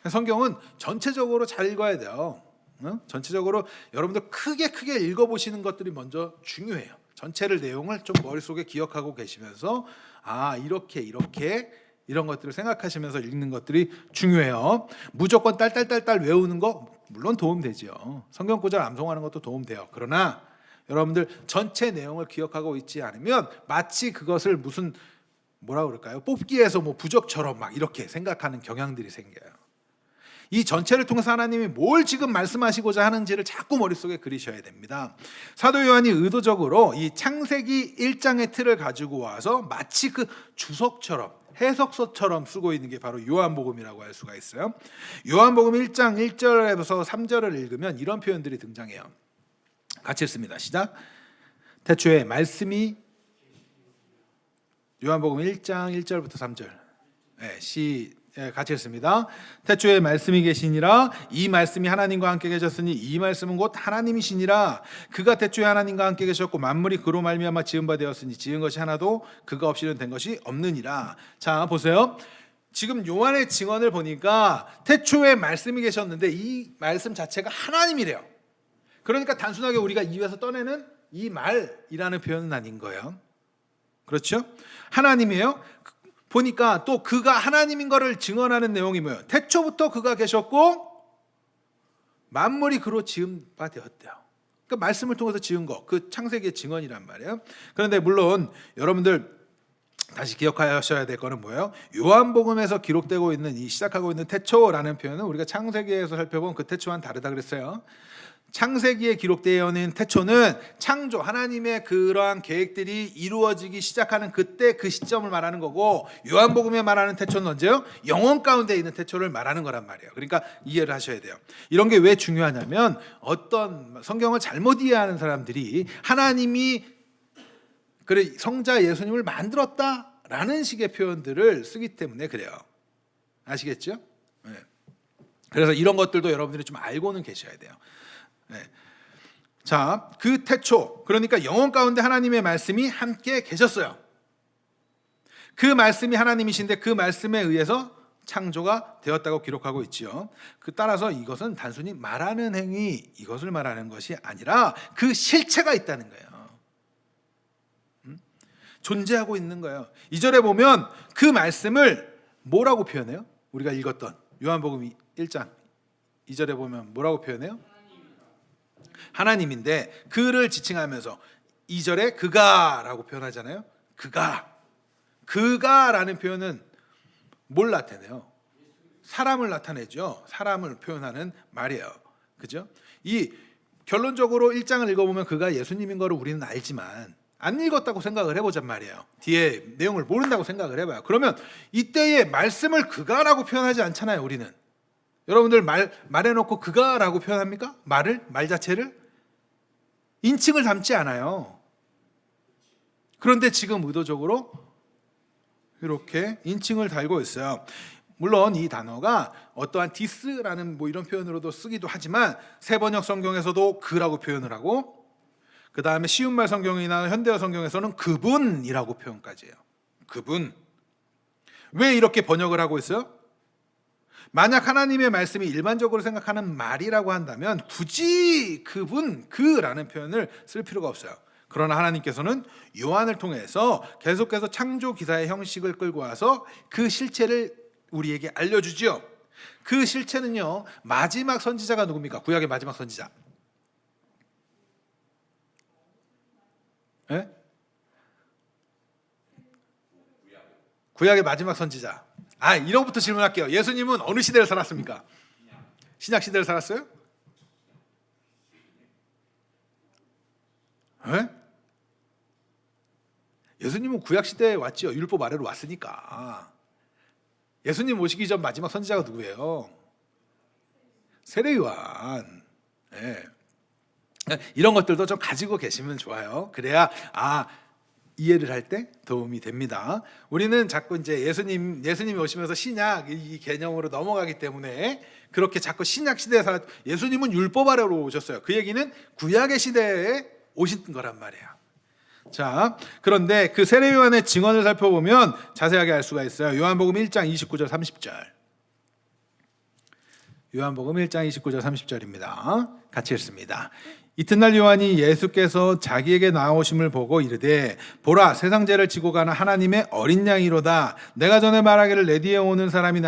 성경은 전체적으로 잘 읽어야 돼요. 전체적으로 여러분들 크게 읽어보시는 것들이 먼저 중요해요. 전체를 내용을 좀 머릿속에 기억하고 계시면서 이렇게 이런 것들을 생각하시면서 읽는 것들이 중요해요. 무조건 딸딸 외우는 거 물론 도움되죠. 성경 구절 암송하는 것도 도움돼요. 그러나 여러분들 전체 내용을 기억하고 있지 않으면 마치 그것을 무슨 그럴까요? 뽑기에서 부적처럼 막 이렇게 생각하는 경향들이 생겨요. 이 전체를 통해서 하나님이 뭘 지금 말씀하시고자 하는지를 자꾸 머릿속에 그리셔야 됩니다. 사도 요한이 의도적으로 이 창세기 1장의 틀을 가지고 와서 마치 그 주석처럼 해석서처럼 쓰고 있는 게 바로 요한복음이라고 할 수가 있어요. 요한복음 1장 1절에서 3절을 읽으면 이런 표현들이 등장해요. 같이 읽습니다. 시작. 태초에 말씀이 요한복음 1장 1절부터 3절. 같이 읽습니다. 태초에 말씀이 계시니라. 이 말씀이 하나님과 함께 계셨으니 이 말씀은 곧 하나님이시니라. 그가 태초에 하나님과 함께 계셨고 만물이 그로 말미암아 지은 바 되었으니 지은 것이 하나도 그가 없이는 된 것이 없느니라. 자, 보세요. 지금 요한의 증언을 보니까 태초에 말씀이 계셨는데 이 말씀 자체가 하나님이래요. 그러니까 단순하게 우리가 입에서 떠내는 이 말이라는 표현은 아닌 거예요. 그렇죠? 하나님이에요. 보니까 또 그가 하나님인 것을 증언하는 내용이 뭐예요? 태초부터 그가 계셨고 만물이 그로 지은 바 되었대요. 그러니까 말씀을 통해서 지은 거, 그 창세기의 증언이란 말이에요. 그런데 물론 여러분들 다시 기억하셔야 될 거는 뭐예요? 요한복음에서 기록되고 있는 이 시작하고 있는 태초라는 표현은 우리가 창세기에서 살펴본 그 태초와는 다르다 그랬어요. 창세기에 기록되어 있는 태초는 창조, 하나님의 그러한 계획들이 이루어지기 시작하는 그때 그 시점을 말하는 거고, 요한복음에 말하는 태초는 언제요? 영원 가운데 있는 태초를 말하는 거란 말이에요. 그러니까 이해를 하셔야 돼요. 이런 게 왜 중요하냐면 어떤 성경을 잘못 이해하는 사람들이 하나님이 그래 성자 예수님을 만들었다라는 식의 표현들을 쓰기 때문에 그래요. 아시겠죠? 네. 그래서 이런 것들도 여러분들이 좀 알고는 계셔야 돼요. 네. 자, 그 태초, 그러니까 영원 가운데 하나님의 말씀이 함께 계셨어요. 그 말씀이 하나님이신데 그 말씀에 의해서 창조가 되었다고 기록하고 있지요. 그 따라서 이것은 단순히 말하는 행위, 이것을 말하는 것이 아니라 그 실체가 있다는 거예요. 존재하고 있는 거예요. 2절에 보면 그 말씀을 뭐라고 표현해요? 우리가 읽었던 요한복음 1장 2절에 보면 뭐라고 표현해요? 하나님인데 그를 지칭하면서 2절에 그가라고 표현하잖아요. 그가라는 표현은 뭘 나타내요? 사람을 나타내죠. 사람을 표현하는 말이에요. 그죠? 이 결론적으로 1장을 읽어보면 그가 예수님인 거를 우리는 알지만 안 읽었다고 생각을 해보잔 말이에요. 뒤에 내용을 모른다고 생각을 해봐요. 그러면 이때의 말씀을 그가라고 표현하지 않잖아요. 우리는. 여러분들 말해놓고 그가라고 표현합니까? 말 자체를? 인칭을 담지 않아요. 그런데 지금 의도적으로 이렇게 인칭을 달고 있어요. 물론 이 단어가 어떠한 디스라는 뭐 이런 표현으로도 쓰기도 하지만 새번역 성경에서도 그라고 표현을 하고, 그 다음에 쉬운말 성경이나 현대어 성경에서는 그분이라고 표현까지 해요. 그분. 왜 이렇게 번역을 하고 있어요? 만약 하나님의 말씀이 일반적으로 생각하는 말이라고 한다면 굳이 그라는 표현을 쓸 필요가 없어요. 그러나 하나님께서는 요한을 통해서 계속해서 창조 기사의 형식을 끌고 와서 그 실체를 우리에게 알려주죠. 그 실체는요, 마지막 선지자가 누굽니까? 구약의 마지막 선지자. 네? 구약의 마지막 선지자. 이런 것부터 질문할게요. 예수님은 어느 시대를 살았습니까? 신약 시대를 살았어요? 네? 예수님은 구약 시대에 왔죠. 율법 아래로 왔으니까. 예수님 오시기 전 마지막 선지자가 누구예요? 세례요한. 네. 이런 것들도 좀 가지고 계시면 좋아요. 그래야 이해를 할 때 도움이 됩니다. 우리는 자꾸 이제 예수님이 오시면서 신약 이 개념으로 넘어가기 때문에 그렇게 자꾸 신약 시대에 예수님은 율법 아래로 오셨어요. 그 얘기는 구약의 시대에 오신 거란 말이에요. 자, 그런데 그 세례 요한의 증언을 살펴보면 자세하게 알 수가 있어요. 요한복음 1장 29절 30절. 요한복음 1장 29절 30절입니다. 같이 읽습니다. 이튿날 요한이 예수께서 자기에게 나오심을 보고 이르되 보라 세상 죄를 지고 가는 하나님의 어린 양이로다. 내가 전에 말하기를 내 뒤에 오는 사람이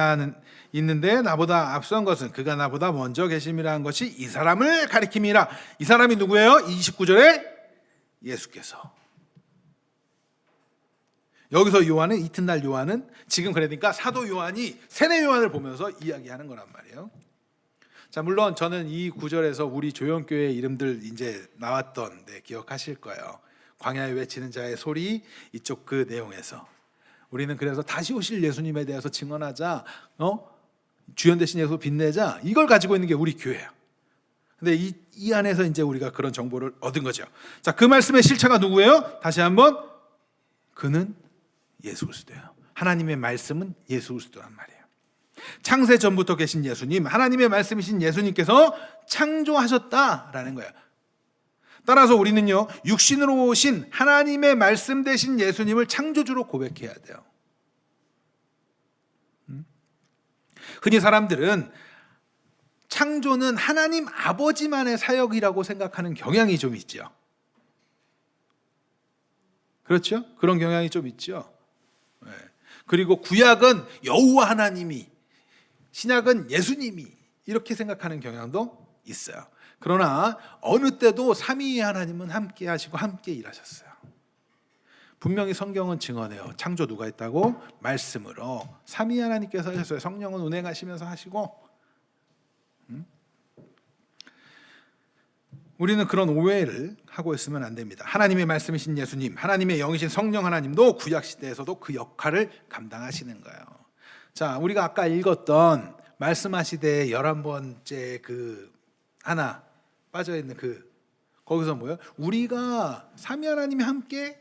있는데 나보다 앞선 것은 그가 나보다 먼저 계심이라 한 것이 이 사람을 가리킴이라. 이 사람이 누구예요? 29절에 예수께서. 여기서 요한은 이튿날 요한은 지금 그러니까 사도 요한이 세례 요한을 보면서 이야기하는 거란 말이에요. 자, 물론 저는 이 구절에서 우리 조영교회 이름들 이제 나왔던 기억하실 거예요. 광야에 외치는 자의 소리, 이쪽 그 내용에서 우리는 그래서 다시 오실 예수님에 대해서 증언하자, 주연 대신 예수 빛내자, 이걸 가지고 있는 게 우리 교회예요. 근데 이 안에서 이제 우리가 그런 정보를 얻은 거죠. 자, 그 말씀의 실체가 누구예요? 다시 한번, 그는 예수 그리스도예요. 하나님의 말씀은 예수 그리스도란 말이에요. 창세 전부터 계신 예수님, 하나님의 말씀이신 예수님께서 창조하셨다라는 거예요. 따라서 우리는요, 육신으로 오신 하나님의 말씀 되신 예수님을 창조주로 고백해야 돼요. 흔히 사람들은 창조는 하나님 아버지만의 사역이라고 생각하는 경향이 좀 있죠. 그렇죠? 그런 경향이 좀 있죠. 네. 그리고 구약은 여호와 하나님이, 신약은 예수님이 이렇게 생각하는 경향도 있어요. 그러나 어느 때도 삼위의 하나님은 함께 하시고 함께 일하셨어요. 분명히 성경은 증언해요. 창조 누가 했다고? 말씀으로. 삼위 하나님께서 하셨어요. 성령은 운행하시면서 하시고. 우리는 그런 오해를 하고 있으면 안 됩니다. 하나님의 말씀이신 예수님, 하나님의 영이신 성령 하나님도 구약 시대에서도 그 역할을 감당하시는 거예요. 자, 우리가 아까 읽었던 말씀하시되 11번째 그 하나 빠져있는 거기서 뭐예요? 우리가 삼위 하나님이 함께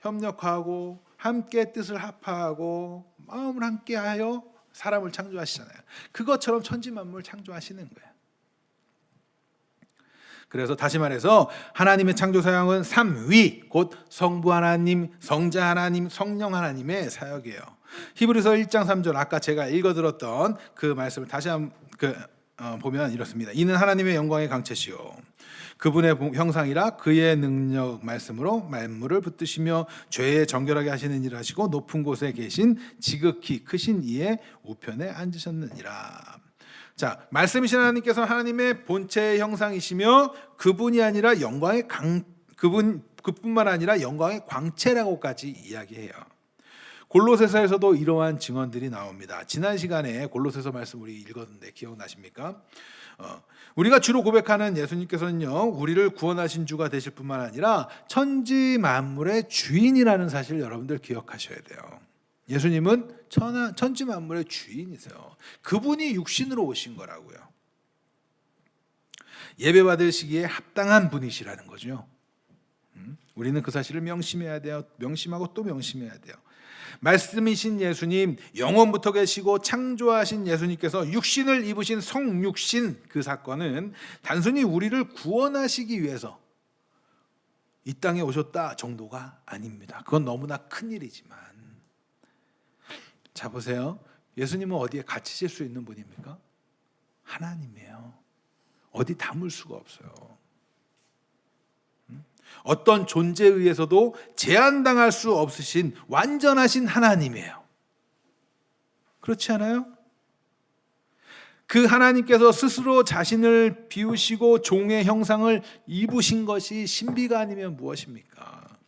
협력하고 함께 뜻을 합하고 마음을 함께하여 사람을 창조하시잖아요. 그것처럼 천지 만물 창조하시는 거예요. 그래서 다시 말해서 하나님의 창조 사역은 삼위, 곧 성부 하나님, 성자 하나님, 성령 하나님의 사역이에요. 히브리서 1장 3절 아까 제가 읽어드렸던 그 말씀을 다시 한번 보면 이렇습니다. 이는 하나님의 영광의 강체시요 그분의 형상이라 그의 능력 말씀으로 만물을 붙드시며 죄에 정결하게 하시는 일을 하시고 높은 곳에 계신 지극히 크신 이의 우편에 앉으셨느니라. 자, 말씀이신 하나님께서는 하나님의 본체의 형상이시며 그분이 아니라 그뿐만 아니라 영광의 광채라고까지 이야기해요. 골로새서에서도 이러한 증언들이 나옵니다. 지난 시간에 골로새서 말씀 우리 읽었는데 기억나십니까? 우리가 주로 고백하는 예수님께서는요, 우리를 구원하신 주가 되실 뿐만 아니라 천지 만물의 주인이라는 사실 여러분들 기억하셔야 돼요. 예수님은 천지 만물의 주인이세요. 그분이 육신으로 오신 거라고요. 예배 받을 시기에 합당한 분이시라는 거죠. 우리는 그 사실을 명심해야 돼요. 명심하고 또 명심해야 돼요. 말씀이신 예수님, 영원부터 계시고 창조하신 예수님께서 육신을 입으신 성육신 그 사건은 단순히 우리를 구원하시기 위해서 이 땅에 오셨다 정도가 아닙니다. 그건 너무나 큰 일이지만, 자 보세요. 예수님은 어디에 갇히실 수 있는 분입니까? 하나님이에요. 어디 담을 수가 없어요. 어떤 존재에 의해서도 제한당할 수 없으신 완전하신 하나님이에요. 그렇지 않아요? 그 하나님께서 스스로 자신을 비우시고 종의 형상을 입으신 것이 신비가 아니면 무엇입니까?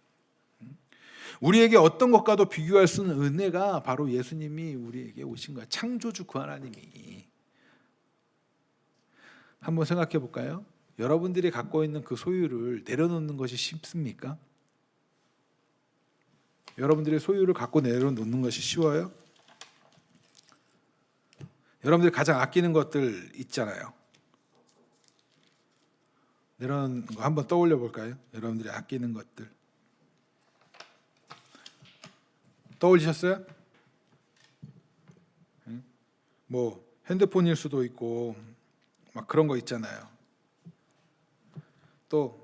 우리에게 어떤 것과도 비교할 수 없는 은혜가 바로 예수님이 우리에게 오신 거예요. 창조주 그 하나님이. 한번 생각해 볼까요? 여러분들이 갖고 있는 그 소유를 내려놓는 것이 쉽습니까? 여러분들의 소유를 갖고 내려놓는 것이 쉬워요? 여러분들이 가장 아끼는 것들 있잖아요. 내려놓는 거 한번 떠올려 볼까요? 여러분들이 아끼는 것들. 떠올리셨어요? 뭐 핸드폰일 수도 있고 막 그런 거 있잖아요. 또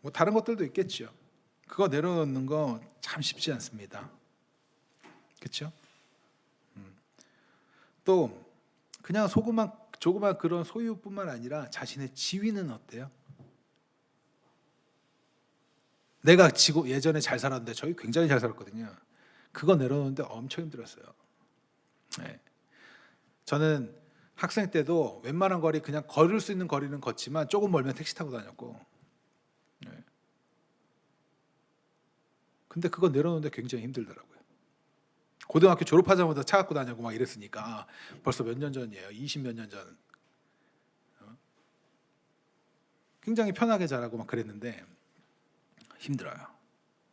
뭐 다른 것들도 있겠죠. 그거 내려놓는 거 참 쉽지 않습니다. 그렇죠? 또 그냥 조그만 그런 소유뿐만 아니라 자신의 지위는 어때요? 내가 예전에 잘 살았는데 저희 굉장히 잘 살았거든요. 그거 내려놓는데 엄청 힘들었어요. 네. 저는 학생 때도 웬만한 거리 그냥 걸을 수 있는 거리는 걷지만 조금 멀면 택시 타고 다녔고, 네. 근데 그거 내려놓는데 굉장히 힘들더라고요. 고등학교 졸업하자마자 차 갖고 다니고 막 이랬으니까 벌써 몇 년 전이에요. 20몇 년 전. 굉장히 편하게 자라고 막 그랬는데 힘들어요.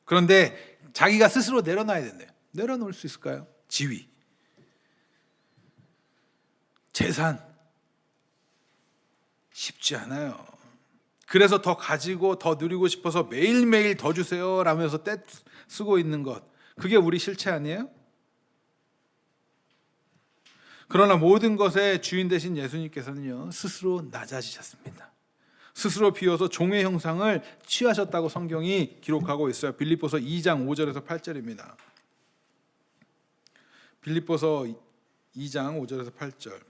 그런데 자기가 스스로 내려놔야 된대요. 내려놓을 수 있을까요? 지위, 재산 쉽지 않아요. 그래서 더 가지고 더 누리고 싶어서 매일매일 더 주세요 라면서 떼쓰고 있는 것, 그게 우리 실체 아니에요? 그러나 모든 것의 주인 되신 예수님께서는요, 스스로 낮아지셨습니다. 스스로 비워서 종의 형상을 취하셨다고 성경이 기록하고 있어요. 빌립보서 2장 5절에서 8절입니다. 빌립보서 2장 5절에서 8절.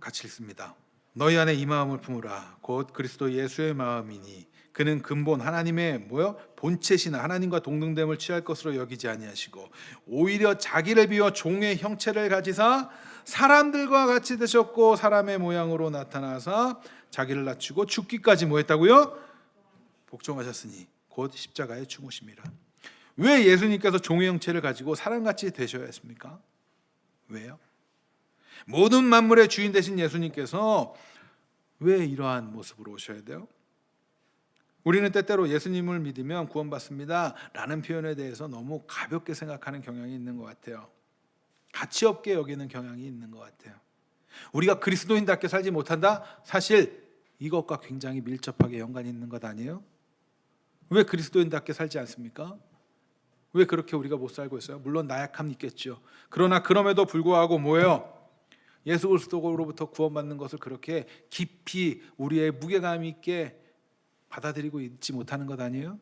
같이 읽습니다. 너희 안에 이 마음을 품으라. 곧 그리스도 예수의 마음이니 그는 근본 하나님의 본체시나 하나님과 동등됨을 취할 것으로 여기지 아니하시고 오히려 자기를 비워 종의 형체를 가지사 사람들과 같이 되셨고 사람의 모양으로 나타나사 자기를 낮추고 죽기까지 했다고요? 복종하셨으니 곧 십자가에 죽으심이라. 왜 예수님께서 종의 형체를 가지고 사람같이 되셔야 했습니까? 왜요? 모든 만물의 주인 되신 예수님께서 왜 이러한 모습으로 오셔야 돼요? 우리는 때때로 예수님을 믿으면 구원받습니다 라는 표현에 대해서 너무 가볍게 생각하는 경향이 있는 것 같아요. 가치 없게 여기는 경향이 있는 것 같아요. 우리가 그리스도인답게 살지 못한다? 사실 이것과 굉장히 밀접하게 연관이 있는 것 아니에요? 왜 그리스도인답게 살지 않습니까? 왜 그렇게 우리가 못 살고 있어요? 물론 나약함이 있겠죠. 그러나 그럼에도 불구하고 뭐예요? 예수 그리스도로부터 구원받는 것을 그렇게 깊이 우리의 무게감 있게 받아들이고 있지 못하는 것 아니에요?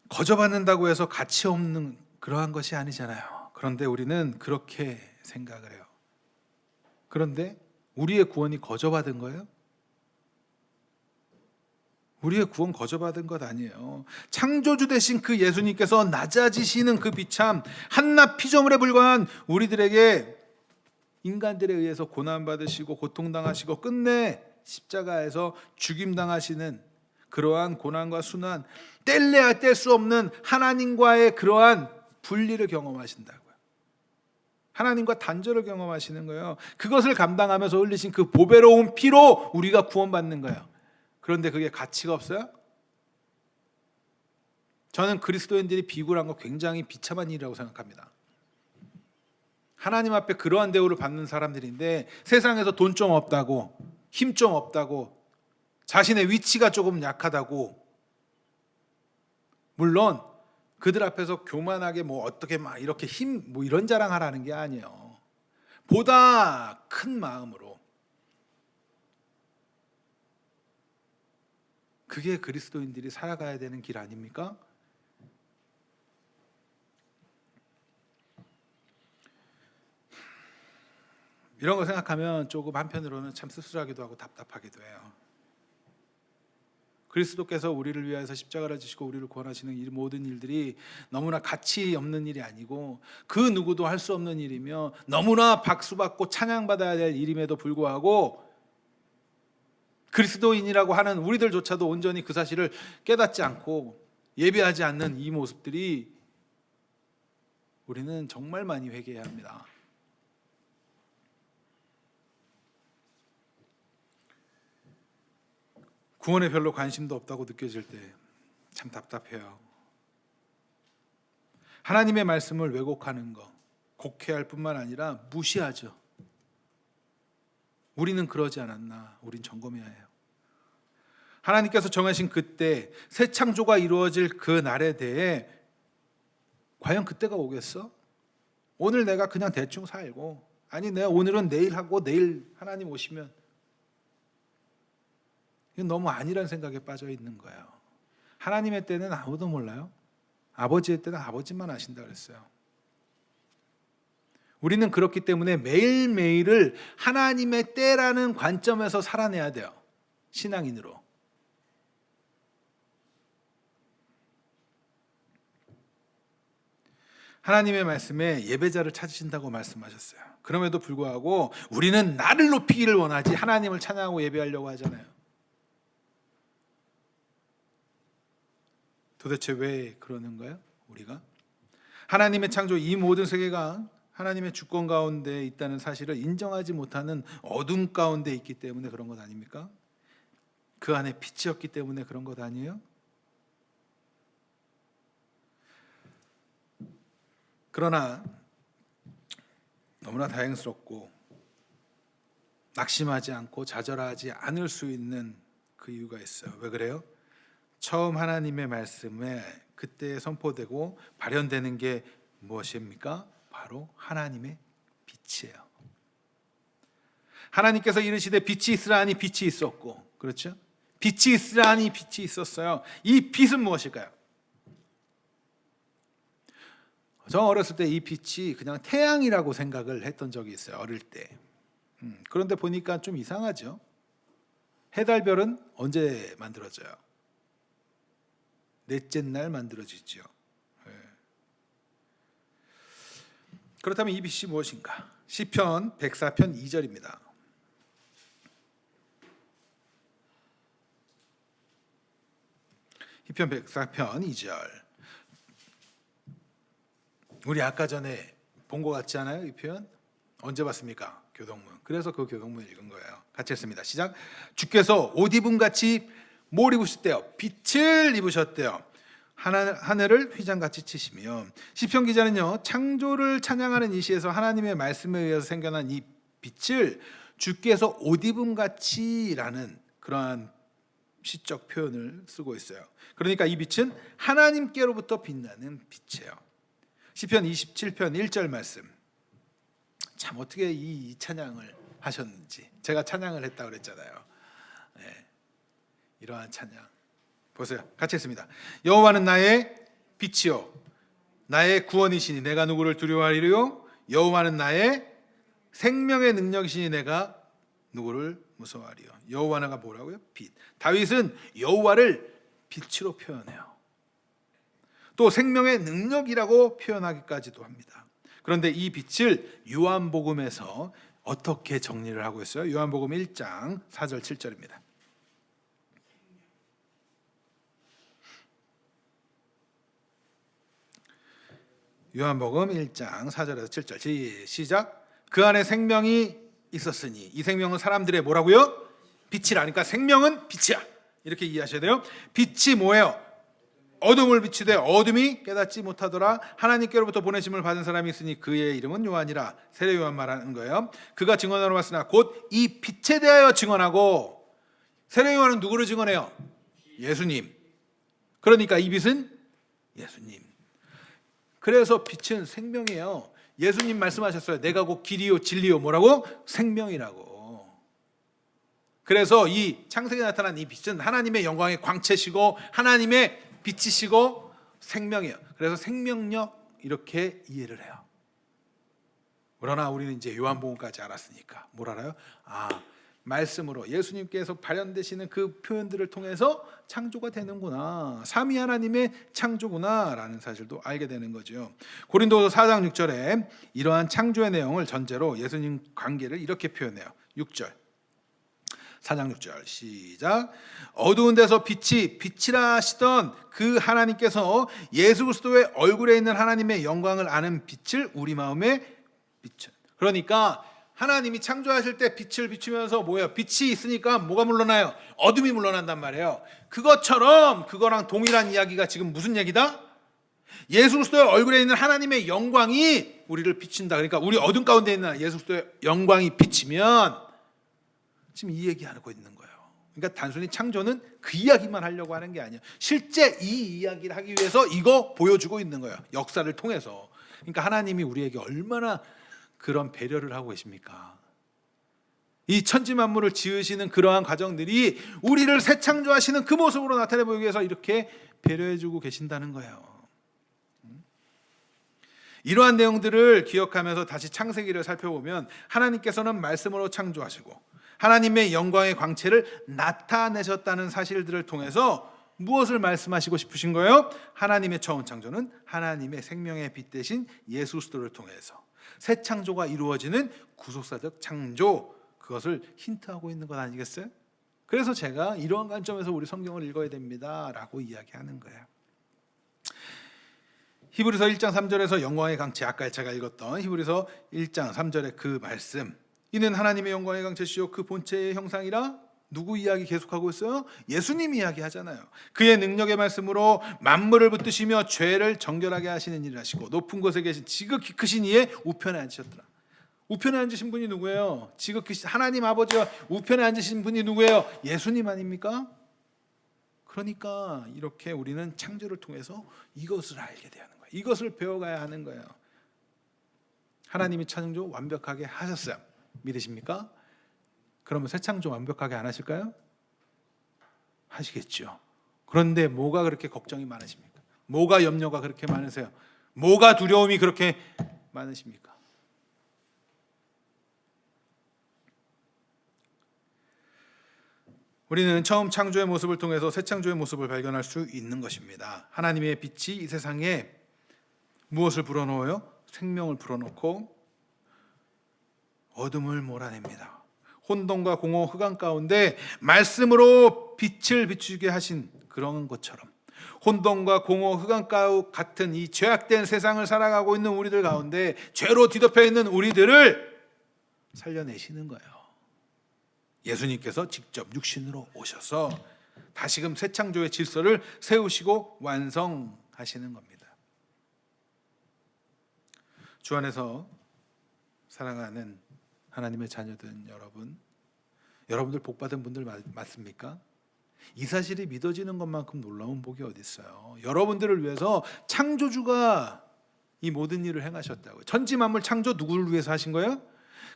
거저받는다고 해서 가치 없는 그러한 것이 아니잖아요. 그런데 우리는 그렇게 생각을 해요. 그런데 우리의 구원이 거저받은 거예요? 우리의 구원 거저받은 것 아니에요. 창조주 되신 그 예수님께서 낮아지시는 그 비참, 한낱 피조물에 불과한 우리들에게 인간들에 의해서 고난받으시고 고통당하시고 끝내 십자가에서 죽임당하시는 그러한 고난과 순환, 뗄래야 뗄 수 없는 하나님과의 그러한 분리를 경험하신다고요. 하나님과 단절을 경험하시는 거예요. 그것을 감당하면서 흘리신 그 보배로운 피로 우리가 구원받는 거예요. 그런데 그게 가치가 없어요? 저는 그리스도인들이 비굴한 거 굉장히 비참한 일이라고 생각합니다. 하나님 앞에 그러한 대우를 받는 사람들인데 세상에서 돈 좀 없다고, 힘 좀 없다고, 자신의 위치가 조금 약하다고, 물론 그들 앞에서 교만하게 어떻게 막 이렇게 이런 자랑하라는 게 아니에요. 보다 큰 마음으로. 그게 그리스도인들이 살아가야 되는 길 아닙니까? 이런 거 생각하면 조금 한편으로는 참 씁쓸하기도 하고 답답하기도 해요. 그리스도께서 우리를 위하여서 십자가를 지시고 우리를 구원하시는 이 모든 일들이 너무나 가치 없는 일이 아니고 그 누구도 할 수 없는 일이며 너무나 박수받고 찬양받아야 될 일임에도 불구하고 그리스도인이라고 하는 우리들조차도 온전히 그 사실을 깨닫지 않고 예배하지 않는 이 모습들이 우리는 정말 많이 회개해야 합니다. 구원에 별로 관심도 없다고 느껴질 때 참 답답해요. 하나님의 말씀을 왜곡하는 거, 곡해할 뿐만 아니라 무시하죠. 우리는 그러지 않았나? 우린 점검해야 해요. 하나님께서 정하신 그때 새 창조가 이루어질 그 날에 대해 과연 그때가 오겠어? 오늘 내가 그냥 대충 살고, 아니 내가 오늘은 내일 하고 내일 하나님 오시면, 이건 너무 아니란 생각에 빠져 있는 거예요. 하나님의 때는 아무도 몰라요. 아버지의 때는 아버지만 아신다 그랬어요. 우리는 그렇기 때문에 매일매일을 하나님의 때라는 관점에서 살아내야 돼요. 신앙인으로. 하나님의 말씀에 예배자를 찾으신다고 말씀하셨어요. 그럼에도 불구하고 우리는 나를 높이기를 원하지 하나님을 찬양하고 예배하려고 하잖아요. 도대체 왜 그러는가요? 우리가 하나님의 창조 이 모든 세계가 하나님의 주권 가운데 있다는 사실을 인정하지 못하는 어둠 가운데 있기 때문에 그런 것 아닙니까? 그 안에 빛이 없기 때문에 그런 것 아니에요? 그러나 너무나 다행스럽고 낙심하지 않고 좌절하지 않을 수 있는 그 이유가 있어요. 왜 그래요? 처음 하나님의 말씀에 그때 선포되고 발현되는 게 무엇입니까? 바로 하나님의 빛이에요. 하나님께서 이르시되 빛이 있으라 하니 빛이 있었고, 그렇죠? 빛이 있으라 하니 빛이 있었어요. 이 빛은 무엇일까요? 저 어렸을 때 이 빛이 그냥 태양이라고 생각을 했던 적이 있어요. 어릴 때. 그런데 보니까 좀 이상하죠. 해달별은 언제 만들어져요? 넷째 날 만들어지죠. 그렇다면 이 빛이 무엇인가? 시편 104편 2절입니다. 시편 104편 2절. 우리 아까 전에 본 것 같지 않아요? 이 표현? 언제 봤습니까? 교동문. 그래서 그 교동문 읽은 거예요. 같이 했습니다. 시작. 주께서 옷 입은 같이 뭘 입으셨대요? 빛을 입으셨대요. 하늘을 휘장같이 치시며. 시편 기자는요, 창조를 찬양하는 이 시에서 하나님의 말씀에 의해서 생겨난 이 빛을 주께서 옷 입은 같이라는 그러한 시적 표현을 쓰고 있어요. 그러니까 이 빛은 하나님께로부터 빛나는 빛이에요. 시편 27편 1절 말씀. 참 어떻게 이 찬양을 하셨는지. 제가 찬양을 했다고 그랬잖아요. 네, 이러한 찬양 보세요. 같이 했습니다. 여호와는 나의 빛이요 나의 구원이시니 내가 누구를 두려워하리요? 여호와는 나의 생명의 능력이시니 내가 누구를 무서워하리요? 여호와가 뭐라고요? 빛. 다윗은 여호와를 빛으로 표현해요. 또 생명의 능력이라고 표현하기까지도 합니다. 그런데 이 빛을 요한복음에서 어떻게 정리를 하고 있어요? 요한복음 1장 4절 7절입니다. 요한복음 1장 4절에서 7절 시작. 그 안에 생명이 있었으니 이 생명은 사람들의 뭐라고요? 빛이라니까 생명은 빛이야. 이렇게 이해하셔야 돼요. 빛이 뭐예요? 어둠을 비추되 어둠이 깨닫지 못하더라. 하나님께로부터 보내심을 받은 사람이 있으니 그의 이름은 요한이라. 세례 요한 말하는 거예요. 그가 증언하러 왔으나 곧 이 빛에 대하여 증언하고. 세례 요한은 누구를 증언해요? 예수님. 그러니까 이 빛은 예수님. 그래서 빛은 생명이에요. 예수님 말씀하셨어요. 내가 곧 길이요 진리요 뭐라고? 생명이라고. 그래서 이 창세기에 나타난 이 빛은 하나님의 영광의 광채시고 하나님의 빛이시고 생명이에요. 그래서 생명력 이렇게 이해를 해요. 그러나 우리는 이제 요한복음까지 알았으니까 뭘 알아요? 말씀으로 예수님께서 발현되시는 그 표현들을 통해서 창조가 되는구나. 삼위 하나님의 창조구나라는 사실도 알게 되는 거죠. 고린도서 4장 6절에 이러한 창조의 내용을 전제로 예수님 관계를 이렇게 표현해요. 6절. 4장 6절 시작. 어두운 데서 빛이라 하시던 그 하나님께서 예수 그리스도의 얼굴에 있는 하나님의 영광을 아는 빛을 우리 마음에 비춰. 그러니까 하나님이 창조하실 때 빛을 비추면서 뭐예요? 빛이 있으니까 뭐가 물러나요? 어둠이 물러난단 말이에요. 그것처럼 그거랑 동일한 이야기가 지금 무슨 얘기다? 예수 그리스도의 얼굴에 있는 하나님의 영광이 우리를 비춘다. 그러니까 우리 어둠 가운데 있는 예수 그리스도의 영광이 비치면 지금 이 얘기하고 있는 거예요. 그러니까 단순히 창조는 그 이야기만 하려고 하는 게 아니에요. 실제 이 이야기를 하기 위해서 이거 보여주고 있는 거예요. 역사를 통해서. 그러니까 하나님이 우리에게 얼마나 그런 배려를 하고 계십니까? 이 천지 만물을 지으시는 그러한 과정들이 우리를 새 창조하시는 그 모습으로 나타내 보이기 위해서 이렇게 배려해주고 계신다는 거예요. 이러한 내용들을 기억하면서 다시 창세기를 살펴보면 하나님께서는 말씀으로 창조하시고 하나님의 영광의 광채를 나타내셨다는 사실들을 통해서 무엇을 말씀하시고 싶으신 거예요? 하나님의 처음 창조는 하나님의 생명의 빛 대신 예수 그리스도를 통해서 새 창조가 이루어지는 구속사적 창조, 그것을 힌트하고 있는 것 아니겠어요? 그래서 제가 이러한 관점에서 우리 성경을 읽어야 됩니다라고 이야기하는 거예요. 히브리서 1장 3절에서 영광의 강체, 아까 제가 읽었던 히브리서 1장 3절의 그 말씀, 이는 하나님의 영광의 강체시요 그 본체의 형상이라 누구 이야기 계속하고 있어요? 예수님 이야기 하잖아요. 그의 능력의 말씀으로 만물을 붙드시며 죄를 정결하게 하시는 일을 하시고 높은 곳에 계신 지극히 크신 이의 우편에 앉으셨더라. 우편에 앉으신 분이 누구예요? 지극히 하나님 아버지와 우편에 앉으신 분이 누구예요? 예수님 아닙니까? 그러니까 이렇게 우리는 창조를 통해서 이것을 알게 되는 거예요. 이것을 배워가야 하는 거예요. 하나님이 창조 완벽하게 하셨어요. 믿으십니까? 그러면 새 창조 완벽하게 안 하실까요? 하시겠죠. 그런데 뭐가 그렇게 걱정이 많으십니까? 뭐가 염려가 그렇게 많으세요? 뭐가 두려움이 그렇게 많으십니까? 우리는 처음 창조의 모습을 통해서 새 창조의 모습을 발견할 수 있는 것입니다. 하나님의 빛이 이 세상에 무엇을 불어넣어요? 생명을 불어넣고 어둠을 몰아냅니다. 혼돈과 공허 흑암 가운데 말씀으로 빛을 비추게 하신 그런 것처럼 혼돈과 공허 흑암 같은 이 죄악된 세상을 살아가고 있는 우리들 가운데 죄로 뒤덮여 있는 우리들을 살려내시는 거예요. 예수님께서 직접 육신으로 오셔서 다시금 새 창조의 질서를 세우시고 완성하시는 겁니다. 주 안에서 사랑하는 하나님의 자녀된 여러분들 복받은 분들 맞습니까? 이 사실이 믿어지는 것만큼 놀라운 복이 어디 있어요? 여러분들을 위해서 창조주가 이 모든 일을 행하셨다고요. 천지 만물 창조 누구를 위해서 하신 거예요?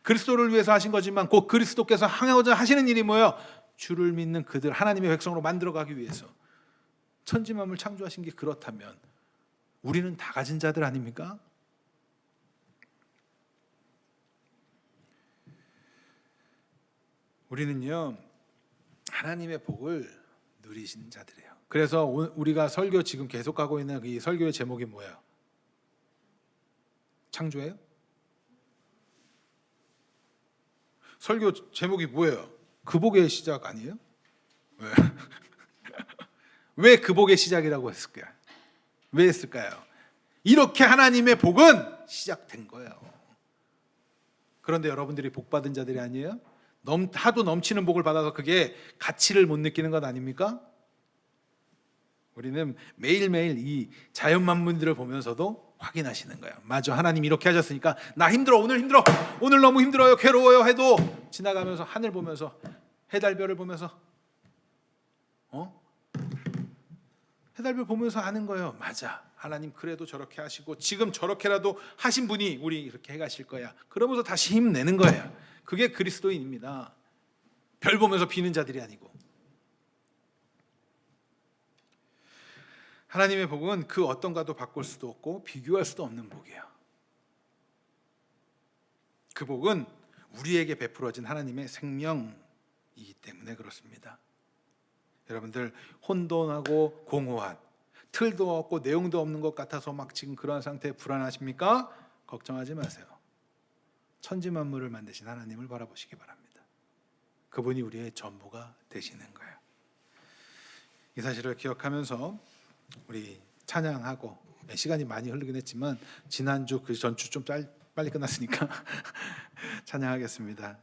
그리스도를 위해서 하신 거지만 곧 그리스도께서 하고자 하시는 일이 뭐예요? 주를 믿는 그들, 하나님의 백성으로 만들어가기 위해서. 천지 만물 창조하신 게 그렇다면 우리는 다 가진 자들 아닙니까? 우리는요 하나님의 복을 누리신 자들이에요. 그래서 우리가 설교 지금 계속 가고 있는 이 설교의 제목이 뭐예요? 창조예요? 설교 제목이 뭐예요? 그 복의 시작 아니에요? 왜? 왜 그 복의 시작이라고 했을까요? 왜 했을까요? 이렇게 하나님의 복은 시작된 거예요. 그런데 여러분들이 복 받은 자들이 아니에요? 하도 넘치는 복을 받아서 그게 가치를 못 느끼는 것 아닙니까? 우리는 매일매일 이 자연 만물들을 보면서도 확인하시는 거예요. 맞아, 하나님 이렇게 하셨으니까 나 힘들어, 오늘 힘들어, 오늘 너무 힘들어요, 괴로워요 해도 지나가면서 하늘 보면서 해달별을 보면서 해달별 보면서 아는 거예요. 맞아, 하나님 그래도 저렇게 하시고 지금 저렇게라도 하신 분이 우리 이렇게 해가실 거야. 그러면서 다시 힘내는 거예요. 그게 그리스도인입니다. 별 보면서 비는 자들이 아니고. 하나님의 복은 그 어떤가도 바꿀 수도 없고 비교할 수도 없는 복이에요. 그 복은 우리에게 베풀어진 하나님의 생명이기 때문에 그렇습니다. 여러분들 혼돈하고 공허한, 틀도 없고 내용도 없는 것 같아서 막 지금 그런 상태에 불안하십니까? 걱정하지 마세요. 천지 만물을 만드신 하나님을 바라보시기 바랍니다. 그분이 우리의 전부가 되시는 거예요. 이 사실을 기억하면서 우리 찬양하고, 시간이 많이 흐르긴 했지만 지난주 그 전주 좀 빨리 끝났으니까 찬양하겠습니다.